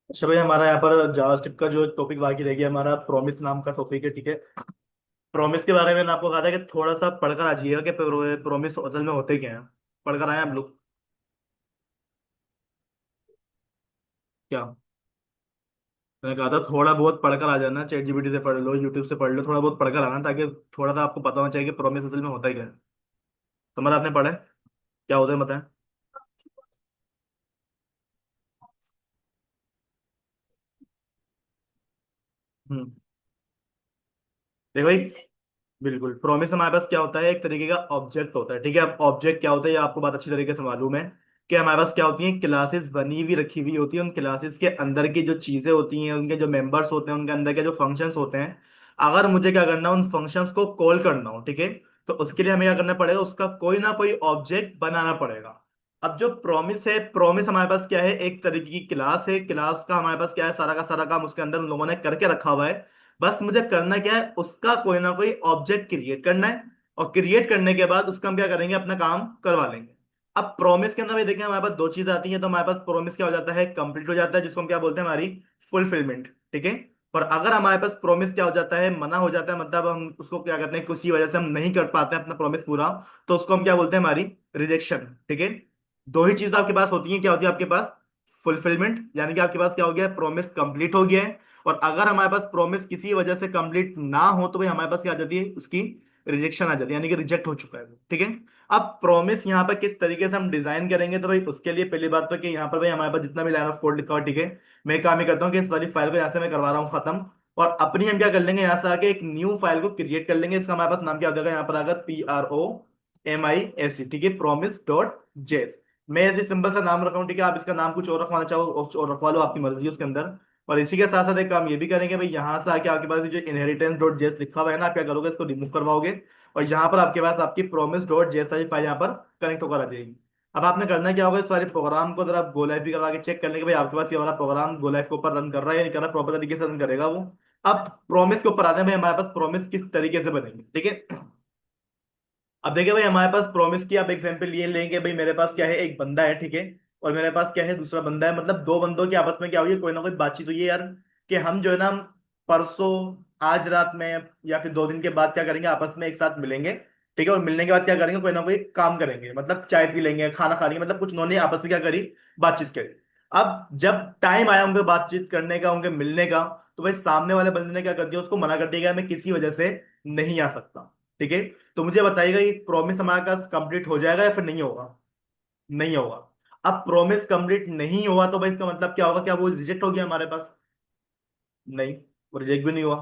अच्छा भाई, हमारा यहाँ पर जावास्क्रिप्ट का जो टॉपिक बाकी रह गया, हमारा प्रोमिस नाम का टॉपिक है। ठीक है। प्रोमिस के बारे में मैंने आपको कहा था कि थोड़ा सा पढ़कर आ जाइएगा कि प्रोमिस असल में होते क्या हैं। पढ़कर आए आप लोग? क्या? मैंने कहा था थोड़ा बहुत पढ़कर आ जाना, चैट जीपीटी से पढ़ लो, यूट्यूब से पढ़ लो, थोड़ा बहुत पढ़कर आना ताकि थोड़ा सा आपको पता होना चाहिए कि प्रोमिस असल में होता ही क्या है। तुम्हारा आपने पढ़ा है? क्या होता है बताएं। हम्म। देखो भाई, बिल्कुल प्रॉमिस हमारे पास क्या होता है, एक तरीके का ऑब्जेक्ट होता है। ठीक है। अब ऑब्जेक्ट क्या होता है ये आपको बात अच्छी तरीके से मालूम है कि हमारे पास क्या होती है, क्लासेस बनी हुई रखी हुई होती है। उन क्लासेस के अंदर की जो चीजें होती हैं, उनके जो मेंबर्स होते हैं, उनके अंदर के जो फंक्शंस होते हैं, अगर मुझे क्या करना है उन फंक्शंस को कॉल करना हो, ठीक है, तो उसके लिए हमें क्या करना पड़ेगा, उसका कोई ना कोई ऑब्जेक्ट बनाना पड़ेगा। अब जो प्रॉमिस है, प्रॉमिस हमारे पास क्या है, एक तरीके की क्लास है। क्लास का हमारे पास क्या है, सारा का सारा काम उसके अंदर उन लोगों ने करके रखा हुआ है। बस मुझे करना क्या है, उसका कोई ना कोई ऑब्जेक्ट क्रिएट करना है, और क्रिएट करने के बाद उसका हम क्या करेंगे, अपना काम करवा लेंगे। अब प्रॉमिस के अंदर भी देखें हमारे पास दो चीज आती हैं। तो हमारे पास प्रॉमिस क्या हो जाता है, कंप्लीट हो जाता है, जिसको हम क्या बोलते हैं, हमारी फुलफिलमेंट। ठीक है। और अगर हमारे पास प्रॉमिस क्या हो जाता है, मना हो जाता है, मतलब हम उसको क्या करते हैं, किसी वजह से हम नहीं कर पाते हैं अपना प्रॉमिस पूरा, तो उसको हम क्या बोलते हैं, हमारी रिजेक्शन। ठीक है। दो ही चीज आपके पास होती है, क्या होती है आपके पास, फुलफिलमेंट, यानी कि आपके पास क्या हो गया, प्रॉमिस कंप्लीट हो गया है। और अगर हमारे पास प्रॉमिस किसी वजह से कंप्लीट ना हो तो भाई हमारे पास क्या आ जाती है, उसकी रिजेक्शन आ जाती है, यानी कि रिजेक्ट हो चुका है वो। ठीक है। अब प्रॉमिस यहाँ पर किस तरीके से हम डिजाइन करेंगे, तो भाई उसके लिए पहली बात तो कि यहाँ पर भाई हमारे पास जितना भी लाइन ऑफ कोड लिखा हुआ है, ठीक है, मैं एक काम ही करता हूँ कि इस वाली फाइल को यहाँ से मैं करवा रहा हूँ खत्म, और अपनी हम क्या कर लेंगे, यहाँ से आके एक न्यू फाइल को क्रिएट कर लेंगे। इसका हमारे पास नाम क्या हो जाएगा, यहाँ पर अगर PROMIS, ठीक है, promise.js। मैं ऐसे सिंपल सा नाम रखा हूँ, ठीक है, आप इसका नाम कुछ और रखवाना चाहो और रखवा लो, आपकी मर्जी है उसके अंदर। और इसी के साथ साथ एक काम ये भी करेंगे भाई, यहाँ से आके आपके पास ये जो inheritance.js लिखा हुआ है ना, आप क्या करोगे, इसको रिमूव करवाओगे, और यहाँ पर आपके पास आपकी promise.js वाली फाइल यहाँ पर कनेक्ट होकर आ जाएगी। अब आपने करना क्या होगा, इस सारे प्रोग्राम को जरा आप गो लाइव भी करवा के चेक कर लेंगे भाई आपके पास ये वाला प्रोग्राम गो लाइव के ऊपर रन कर रहा है या नहीं कर रहा, प्रॉपर तरीके से रन करेगा वो। अब प्रॉमिस के ऊपर आते हैं भाई, हमारे पास प्रॉमिस किस तरीके से बनेंगे। ठीक है। अब देखिए भाई, हमारे पास प्रॉमिस की आप एग्जांपल ये लेंगे भाई, मेरे पास क्या है, एक बंदा है, ठीक है, और मेरे पास क्या है, दूसरा बंदा है, मतलब दो बंदों की आपस में क्या हुई है, कोई ना कोई बातचीत हुई है यार, कि हम जो है ना, परसों, आज रात में, या फिर 2 दिन के बाद क्या करेंगे, आपस में एक साथ मिलेंगे। ठीक है। और मिलने के बाद क्या करेंगे, कोई ना कोई काम करेंगे, मतलब चाय पी लेंगे, खाना खा लेंगे, मतलब कुछ उन्होंने आपस में क्या करी, बातचीत करी। अब जब टाइम आया उनके बातचीत करने का, उनके मिलने का, तो भाई सामने वाले बंदे ने क्या कर दिया, उसको मना कर दिया कि मैं किसी वजह से नहीं आ सकता। ठीक है। तो मुझे बताइएगा ये प्रॉमिस हमारे पास कंप्लीट हो जाएगा या फिर नहीं होगा? नहीं होगा। अब प्रॉमिस कंप्लीट नहीं हुआ तो भाई इसका मतलब क्या होगा, क्या वो रिजेक्ट हो गया हमारे पास? नहीं, वो रिजेक्ट भी नहीं हुआ।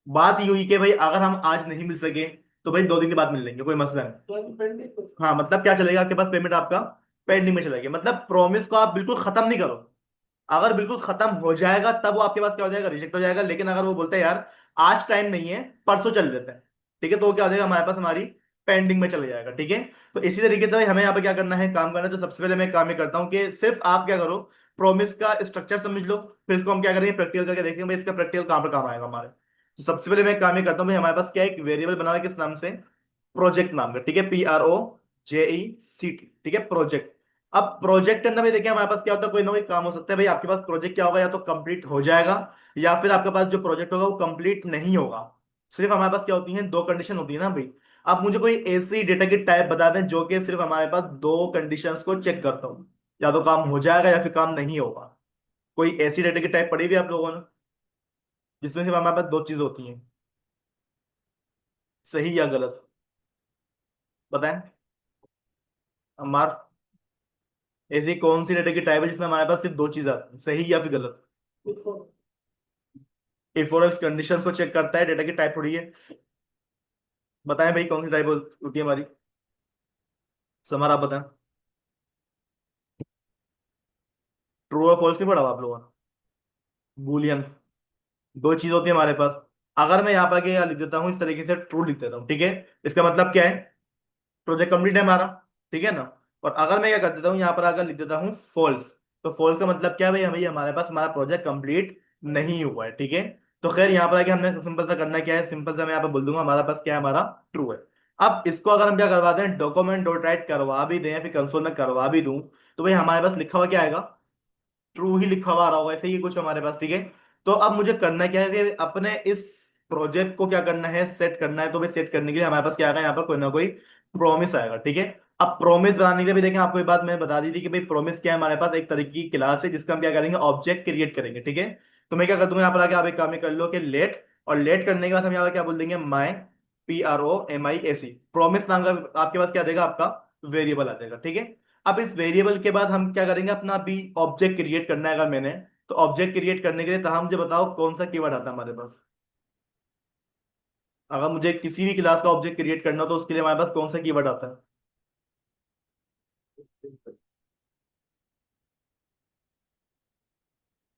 बात ये हुई कि भाई अगर हम आज नहीं मिल सके तो भाई 2 दिन के बाद मिल लेंगे, कोई मसला नहीं। हाँ, मतलब क्या चलेगा, आपके पास पेमेंट आपका पेंडिंग में चलेगा, मतलब प्रॉमिस को आप बिल्कुल खत्म नहीं करो। अगर बिल्कुल खत्म हो जाएगा तब वो आपके पास क्या हो जाएगा, रिजेक्ट हो जाएगा। लेकिन अगर वो बोलते हैं यार आज टाइम नहीं है, परसों चल लेते हैं, ठीक है, तो वो क्या हो जाएगा, हमारे पास हमारी पेंडिंग में चले जाएगा। ठीक है। तो इसी तरीके से भाई हमें यहाँ पे क्या करना है, काम करना है। तो सबसे पहले मैं एक काम ये करता हूँ कि सिर्फ आप क्या करो, प्रोमिस का स्ट्रक्चर समझ लो, फिर इसको हम क्या करेंगे, प्रैक्टिकल करके देखेंगे भाई इसका प्रैक्टिकल कहाँ पर काम आएगा हमारे। तो सबसे पहले मैं एक काम ये करता हूँ भाई, हमारे पास क्या है, एक वेरिएबल बना हुआ है, किस नाम से, प्रोजेक्ट नाम का। ठीक है, PROJECT, ठीक है, प्रोजेक्ट। अब प्रोजेक्ट के अंदर भी देखिए हमारे पास क्या होता है, कोई ना कोई काम हो सकता है भाई, आपके पास प्रोजेक्ट क्या होगा, या तो कंप्लीट हो जाएगा, या फिर आपके पास जो प्रोजेक्ट होगा वो कंप्लीट नहीं होगा। सिर्फ हमारे पास क्या होती है, दो कंडीशन होती है ना भाई। आप मुझे कोई ऐसी डेटा की टाइप बता दें जो कि सिर्फ हमारे पास दो कंडीशंस को चेक करता हूँ, या तो काम हो जाएगा या फिर काम नहीं होगा। कोई ऐसी डेटा की टाइप पढ़ी हुई है आप लोगों ने, जिसमें सिर्फ हमारे पास दो चीज होती हैं, सही या गलत? बताएं। हमार ऐसी कौन सी डेटा की टाइप है जिसमें हमारे पास सिर्फ दो चीज आती है, सही या फिर गलत? इफ और कंडीशन को चेक करता है, डेटा की टाइप थोड़ी है। बताएं भाई कौन सी टाइप होती है हमारी, समार आप बताएं। ट्रू और फॉल्स नहीं पढ़ा हुआ आप लोगों ने? बूलियन। दो चीज होती है हमारे पास। अगर मैं यहाँ पर आके लिख देता हूँ इस तरीके से, ट्रू लिख देता हूँ, ठीक है, इसका मतलब क्या है, प्रोजेक्ट कंप्लीट है हमारा, ठीक है ना। और अगर मैं क्या कर देता हूँ, यहाँ पर आकर लिख देता हूँ फॉल्स, तो फॉल्स का मतलब क्या है भाई, हमें हमारे पास हमारा प्रोजेक्ट कंप्लीट नहीं हुआ है। ठीक है। तो खैर यहाँ पर आके हमने सिंपल सा करना क्या है, सिंपल सा मैं यहाँ पर बोल दूंगा हमारा पास क्या है, हमारा ट्रू है। अब इसको अगर हम क्या करवा दें, डॉक्यूमेंट डॉट राइट करवा भी दें, या फिर कंसोल में करवा भी दूं, तो भाई हमारे पास लिखा हुआ क्या आएगा, ट्रू ही लिखा हुआ आ रहा होगा, ऐसे ही कुछ हमारे पास, ठीक है। तो अब मुझे करना क्या है कि अपने इस प्रोजेक्ट को क्या करना है, सेट करना है। तो भाई सेट करने के लिए हमारे पास क्या आएगा, यहाँ पर कोई ना कोई प्रॉमिस आएगा, ठीक है। अब प्रॉमिस बनाने के लिए भी देखें, आपको एक बात मैंने बता दी थी कि भाई प्रॉमिस क्या है, हमारे पास एक तरीके की क्लास है जिसका हम क्या करेंगे, ऑब्जेक्ट क्रिएट करेंगे, ठीक है। तो मैं क्या कर दूंगा यहाँ पर आके, आप एक काम कर लो कि लेट, और लेट करने के बाद हम यहाँ पर क्या बोल देंगे, माई, PROMIS, प्रॉमिस नाम का आपके पास क्या देगा, आपका वेरिएबल आ जाएगा, ठीक है। अब इस वेरिएबल के बाद हम क्या करेंगे, अपना अभी ऑब्जेक्ट क्रिएट करना है अगर मैंने, तो ऑब्जेक्ट क्रिएट करने के लिए तो हम मुझे बताओ कौन सा कीवर्ड आता है हमारे पास। अगर मुझे किसी भी क्लास का ऑब्जेक्ट क्रिएट करना हो तो उसके लिए हमारे पास कौन सा कीवर्ड आता है।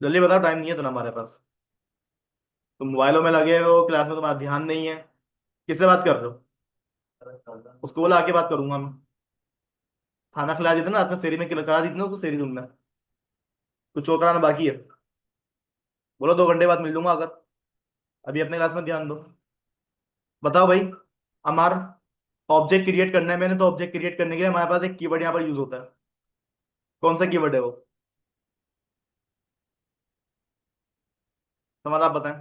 जल्दी बताओ, टाइम नहीं है तो ना हमारे पास। तुम मोबाइलों में लगे हो, क्लास में तुम्हारा ध्यान नहीं है। किससे बात कर रहे हो, उसको बोला आके बात करूंगा मैं। खाना खिला देते ना, रात में सेरी में करा दी थी ना उसको, सेरी तुमने, कुछ और कराना बाकी है। बोलो 2 घंटे बाद मिल लूंगा अगर, अभी अपने क्लास में ध्यान दो। बताओ भाई, हमारा ऑब्जेक्ट क्रिएट करना है मैंने, तो ऑब्जेक्ट क्रिएट करने के लिए हमारे पास एक कीवर्ड यहाँ पर यूज होता है। कौन सा कीवर्ड है वो, तुम्हारा आप बताएं।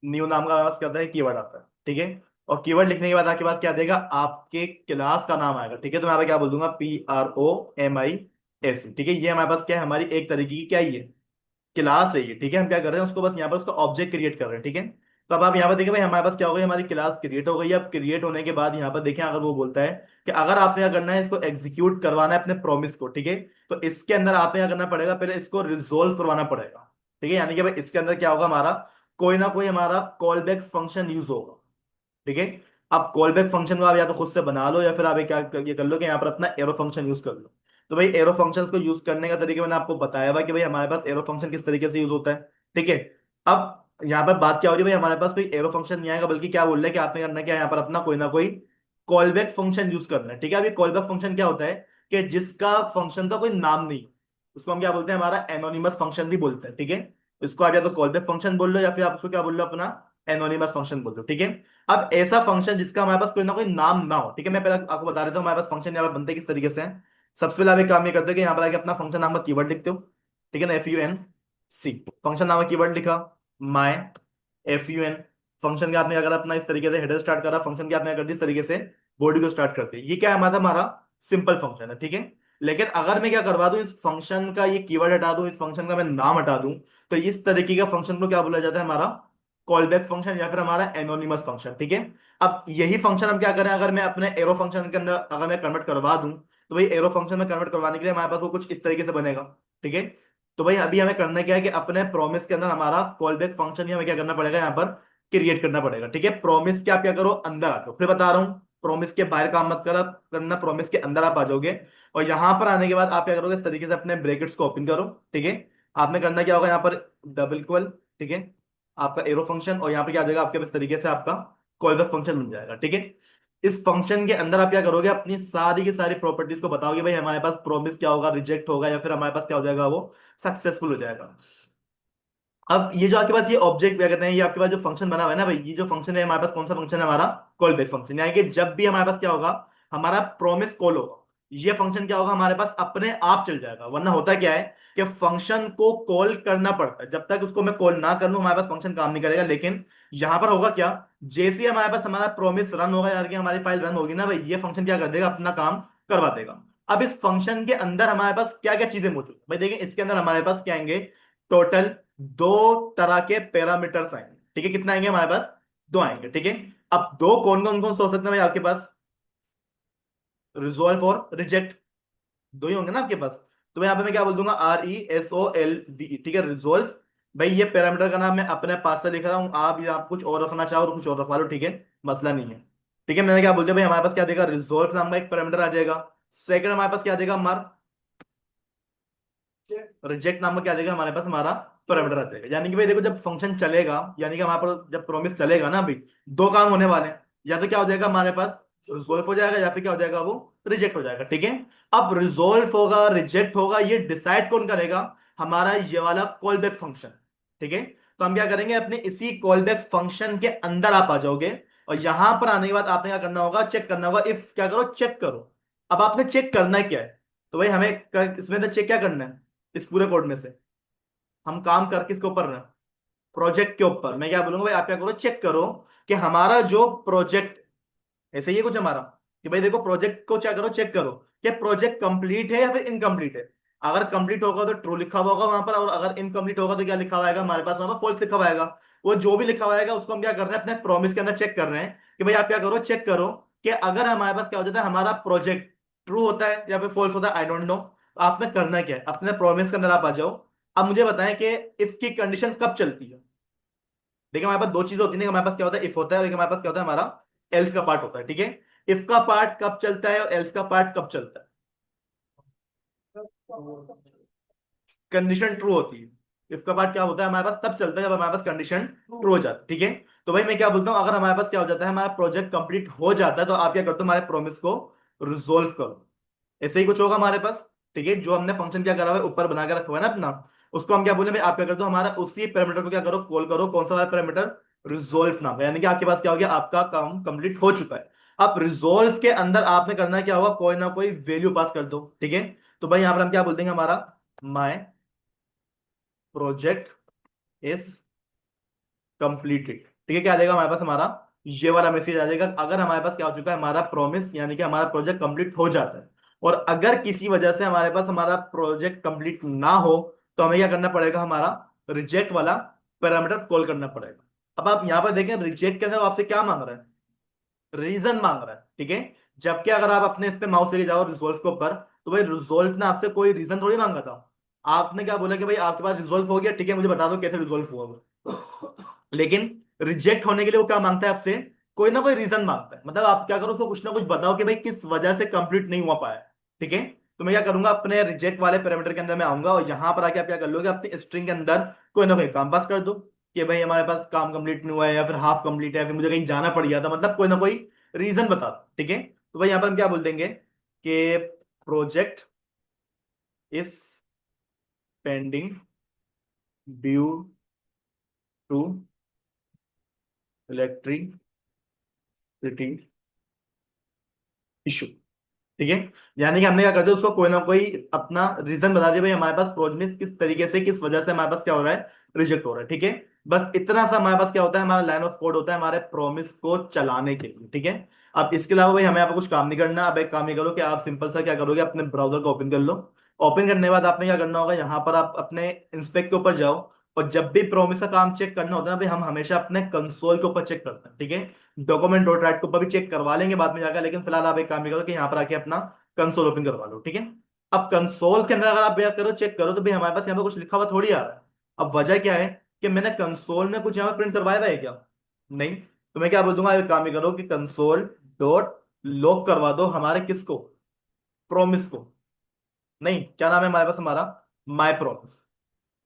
न्यू नाम का पास क्या आता है, कीवर्ड आता है, ठीक है। और कीवर्ड लिखने के बाद आपके पास क्या देगा, आपके क्लास का नाम आएगा, ठीक है। तो मैं यहाँ पे क्या बोल दूंगा, PROMIS, ठीक है। ये हमारे पास क्या है, हमारी एक तरीके की क्या ही है, क्लास है ये, ठीक है। हम क्या कर रहे हैं उसको, बस यहाँ पर उसका ऑब्जेक्ट क्रिएट कर रहे हैं, ठीक है। तो अब आप यहाँ पर देखिए भाई, हमारे पास क्या हो गई, हमारी क्लास क्रिएट हो गई है। अब क्रिएट होने के बाद यहाँ पर देखें, अगर वो बोलता है कि अगर आपने क्या करना है, इसको एग्जीक्यूट करवाना है अपने प्रॉमिस को, ठीक है। तो इसके अंदर आपने क्या करना पड़ेगा, पहले इसको रिजोल्व करवाना पड़ेगा, ठीक है। यानी कि भाई इसके अंदर क्या होगा, हमारा कोई ना कोई हमारा कॉल बैक फंक्शन यूज होगा, ठीक है। अब कॉल बैक फंक्शन को आप या तो खुद से बना लो, या फिर आप ये कर लो कि यहाँ पर अपना एरो फंक्शन यूज कर लो। तो भाई एरो फंक्शंस को यूज करने का तरीका मैंने आपको बताया हुआ कि भाई हमारे पास एरो फंक्शन किस तरीके से यूज होता है, ठीक है। अब यहाँ पर बात क्या हो रही है भाई, हमारे पास कोई एरो फंक्शन नहीं आएगा, बल्कि क्या बोल रहा है कि आपने करना क्या है, यहाँ पर अपना कोई ना कोई कॉल बैक फंक्शन यूज करना है, ठीक है। अभी कॉल बैक फंक्शन क्या होता है कि जिसका फंक्शन का कोई नाम नहीं, उसको हम क्या बोलते हैं, हमारा एनोनिमस फंक्शन भी बोलते हैं, ठीक है। इसको आप या तो कॉल बैक फंक्शन बोल लो, या फिर आप उसको क्या बोल लो, अपना एनोनिमस फंक्शन बोल लो, ठीक है। अब ऐसा फंक्शन जिसका हमारे पास कोई ना कोई नाम ना हो, ठीक है। मैं पहले आपको बता देता हूँ हमारे पास फंक्शन यहाँ पर बनते किस तरीके से हैं। सबसे पहले आप एक काम ये करते हो कि यहाँ पर आके अपना फंक्शन नाम का कीवर्ड लिखते हो, ठीक है ना, FUNC, फंक्शन नाम का कीवर्ड लिखा, माय, FUN, फंक्शन के आपने अगर अपना इस तरीके से हेडर स्टार्ट करा, फंक्शन के आपने कर दी इस तरीके से बॉडी को स्टार्ट करते, ये क्या है, हमारा हमारा सिंपल फंक्शन है, ठीक है। लेकिन अगर मैं क्या करवा दूं, इस फंक्शन का ये कीवर्ड हटा दूं, इस फंक्शन का मैं नाम हटा दूं, तो इस तरीके का फंक्शन को क्या बोला जाता है, हमारा कॉल बैक फंक्शन, या फिर हमारा एनोनिमस फंक्शन, ठीक है। अब यही फंक्शन हम क्या करें, अगर मैं अपने एरो फंक्शन के अंदर अगर मैं कन्वर्ट करवा दूं, तो भाई एरो फंक्शन में कन्वर्ट करवाने के लिए हमारे पास वो कुछ इस तरीके से बनेगा, ठीक है। तो भाई अभी हमें करना क्या है कि अपने प्रॉमिस के अंदर हमारा कॉल बैक फंक्शन ही हमें क्या करना पड़ेगा, यहाँ पर क्रिएट करना पड़ेगा, ठीक है। प्रॉमिस के आप क्या करो, अंदर आ जाओ, फिर बता रहा हूँ, प्रॉमिस के बाहर काम मत करना, प्रॉमिस के अंदर आप आ जाओगे। और यहां पर आने के बाद आप क्या करोगे, इस तरीके से अपने ब्रैकेट्स को ओपन करो, ठीक है। आपने करना क्या होगा, यहाँ पर डबल इक्वल, ठीक है, आपका एरो फंक्शन, और यहाँ पे क्या आ जाएगा आपके इस तरीके से आपका कॉल बैक फंक्शन बन जाएगा, ठीक है। इस फंक्शन के अंदर आप क्या करोगे, अपनी सारी की सारी प्रॉपर्टीज को बताओगे, भाई हमारे पास प्रॉमिस क्या होगा, रिजेक्ट होगा, या फिर हमारे पास क्या हो जाएगा, वो सक्सेसफुल हो जाएगा। अब ये जो आपके पास ये ऑब्जेक्ट क्या कहते हैं, ये आपके पास जो फंक्शन बना हुआ है ना भाई, ये जो फंक्शन है हमारे पास कौन सा फंक्शन है, हमारा कॉल बैक फंक्शन। यानी कि जब भी हमारे पास क्या होगा, हमारा प्रॉमिस कॉल होगा, ये फंक्शन क्या होगा, हमारे पास अपने आप चल जाएगा। वरना होता क्या है कि फंक्शन को कॉल करना पड़ता है, जब तक उसको मैं कॉल ना कर लूं हमारे पास फंक्शन काम नहीं करेगा। लेकिन यहां पर होगा क्या, जैसे ही हमारे पास हमारा प्रॉमिस रन होगा, यानी कि हमारी फाइल रन होगी ना भाई, ये फंक्शन क्या कर देगा, अपना काम करवा देगा। अब इस फंक्शन के अंदर हमारे पास क्या क्या चीजें मौजूद भाई, देखिए इसके अंदर हमारे पास क्या आएंगे, टोटल 2 तरह के पैरामीटर्स आएंगे, ठीक है। कितना आएंगे हमारे पास, 2 आएंगे, ठीक है। अब दो कौन कौन से हो सकते हैं भाई आपके पास, रिजोल्व और रिजेक्ट, दो ही होंगे ना आपके पास। तो यहाँ पे मैं क्या बोल दूंगा, RESOLVE, ठीक है, रिजोल्व। भाई ये पैरामीटर का नाम मैं अपने पास से लिख रहा हूँ, आप कुछ और रखना चाहो तो कुछ और रखवा लो, ठीक है, मसला नहीं है, ठीक है। मैंने क्या बोल दिया भाई, हमारे पास क्या देगा, रिजोल्व नाम का एक पैरामीटर आ जाएगा। सेकंड हमारे पास क्या देगा, हमारा रिजेक्ट नाम का क्या देगा, हमारे पास हमारा पैरामीटर आ जाएगा। यानी कि भाई देखो, जब फंक्शन चलेगा, यानी कि हमारे पास जब प्रोमिस चलेगा ना भाई, दो काम होने वाले हैं, या तो क्या हो जाएगा हमारे पास, रिजोल्व हो जाएगा, या फिर क्या हो जाएगा, वो रिजेक्ट हो जाएगा, ठीक है। अब रिजोल्व होगा रिजेक्ट होगा, ये डिसाइड कौन करेगा, हमारा ये वाला कॉल बैक फंक्शन, ठीक है। तो हम क्या करेंगे, अपने इसी कॉल बैक फंक्शन के अंदर आप आ जाओगे, और यहां पर आने के बाद आपने क्या करना होगा, चेक करना होगा, इफ क्या करो, चेक करो। अब आपने चेक करना क्या है, तो भाई हमें इसमें तो चेक क्या करना है, इस पूरे कोड में से। हम काम कर किसके ऊपर रहे हैं? प्रोजेक्ट के ऊपर। मैं क्या बोलूंगा भाई, आप क्या करो, चेक करो कि हमारा जो प्रोजेक्ट, ऐसे ही है कुछ हमारा, कि भाई देखो प्रोजेक्ट को क्या करो, चेक करो कि प्रोजेक्ट कंप्लीट है या फिर इनकम्प्लीट है। अगर कंप्लीट होगा तो ट्रू लिखा हुआ होगा वहां पर, और अगर इनकम्प्लीट होगा तो क्या लिखा हुआ आएगा हमारे पास, वहां पर फॉल्स लिखा हुआ आएगा। वो जो भी लिखा हुआ आएगा उसको हम क्या कर रहे हैं, अपने प्रॉमिस के अंदर चेक कर रहे हैं कि भाई आप क्या करो, चेक करो कि अगर हमारे पास क्या हो जाता है, हमारा प्रोजेक्ट ट्रू होता है या फिर फॉल्स होता है, आई डोंट नो। आपने करना क्या है, अपने प्रॉमिस के अंदर आप आ जाओ। अब मुझे बताएं कि इफ की कंडीशन कब चलती है। देखिए हमारे पास दो चीजें होती है, हमारे पास क्या होता है, इफ होता है, और एक हमारे पास क्या होता है, हमारा एल्स का पार्ट होता है। ठीक है, इफ का पार्ट कब चलता है और एल्स का पार्ट कब चलता है? कंडीशन ट्रू होती है। इफ का पार्ट क्या होता है हमारे पास, तब चलता है जब हमारे पास कंडीशन ट्रू हो जाती है। ठीक है, तो भाई मैं क्या बोलता हूँ, अगर हमारे पास क्या हो जाता है, हमारा प्रोजेक्ट कंप्लीट हो जाता है, तो आप क्या करते हो, हमारे प्रॉमिस को रिजोल्व करो। ऐसे ही कुछ होगा हमारे पास। ठीक है, जो हमने फंक्शन क्या करा हुआ है, ऊपर बना के रखा हुआ है ना अपना, उसको हम क्या बोले भाई, आप क्या करते हो, हमारा उसी पैरामीटर को क्या करो, कॉल करो। कौन सा वाला पैरामीटर? रिजोल्व नाम का। यानी कि आपके पास क्या हो गया, आपका काम कंप्लीट हो चुका है। अब रिजोल्व के अंदर आपने करना क्या होगा, कोई ना कोई वैल्यू पास कर दो। ठीक है, तो भाई यहां पर हम क्या बोल देंगे, हमारा माय प्रोजेक्ट इज कंप्लीटेड। ठीक है, क्या आ जाएगा हमारे पास, हमारा ये वाला मैसेज आ जाएगा अगर हमारे पास क्या हो चुका है, हमारा प्रॉमिस यानी कि हमारा प्रोजेक्ट कंप्लीट हो जाता है। और अगर किसी वजह से हमारे पास हमारा प्रोजेक्ट कंप्लीट ना हो, तो हमें क्या करना पड़ेगा, हमारा रिजेक्ट वाला पैरामीटर कॉल करना पड़ेगा। अब आप यहां पर देखें, रिजेक्ट के अंदर वो आपसे क्या मांग रहा है, रीजन मांग रहा है। ठीक है, जबकि अगर आप अपने इस पे माउस लेके जाओ रिजोल्व के ऊपर, तो भाई रिजोल्व ने आपसे कोई रीजन थोड़ी मांगा था। आपने क्या बोला कि भाई आपके पास रिजोल्व हो गया, ठीक है मुझे बता दो कैसे रिजोल्व हुआ वो। लेकिन रिजेक्ट होने के लिए वो क्या मांगता है आपसे, कोई ना कोई रीजन मांगता है। मतलब आप क्या करो, उसको कुछ ना कुछ बताओ कि भाई किस वजह से कंप्लीट नहीं हुआ पाया। ठीक है, तो मैं क्या करूंगा, अपने रिजेक्ट वाले पैरामीटर के अंदर मैं आऊंगा, और यहां पर आके आप क्या कर लोगे, अपनी स्ट्रिंग के अंदर कोई ना कोई काम पास कर दो कि भाई हमारे पास काम कंप्लीट नहीं हुआ है, या फिर हाफ कंप्लीट है, या फिर मुझे कहीं जाना पड़ गया था, मतलब कोई ना कोई रीजन बता दो। ठीक है, तो भाई यहां पर हम क्या बोल देंगे कि project is pending due to electricity issue. ठीक है, यानी कि हमने क्या कर दिया, उसको कोई ना कोई अपना रीजन बता दिया, भाई हमारे पास प्रोमिस किस तरीके से, किस वजह से हमारे पास क्या हो रहा है, रिजेक्ट हो रहा है। ठीक है, बस इतना सा हमारे पास क्या होता है, हमारा लाइन ऑफ कोड होता है हमारे प्रोमिस को चलाने के लिए। ठीक है, अब इसके अलावा भाई हमें यहाँ पे कुछ काम नहीं करना। अब एक काम ही करो कि आप सिंपल सा क्या करोगे, अपने ब्राउजर को ओपन कर लो। ओपन करने के बाद आपने क्या करना होगा, यहाँ पर आप अपने इंस्पेक्ट के ऊपर जाओ, और जब भी प्रोमिस का काम चेक करना होता है ना भाई, हम हमेशा अपने कंसोल के ऊपर चेक करते हैं। ठीक है, डॉक्यूमेंट डॉट राइट के ऊपर भी चेक करवा लेंगे बाद में जाकर, लेकिन फिलहाल आप एक काम ही करो कि यहाँ पर आके अपना कंसोल ओपन करवा लो। ठीक है, अब कंसोल के अंदर अगर आप करो, चेक करो, तो भाई हमारे पास यहाँ पे कुछ लिखा हुआ थोड़ी आ रहा है। अब वजह क्या है कि मैंने कंसोल में कुछ यहाँ पे प्रिंट करवाया हुआ है क्या? नहीं। तो मैं क्या बोल दूंगा, एक काम ही करो कि कंसोल डॉट लॉग करवा दो हमारे किसको, प्रोमिस को। नहीं, क्या नाम है हमारे पास, हमारा माय प्रोमिस,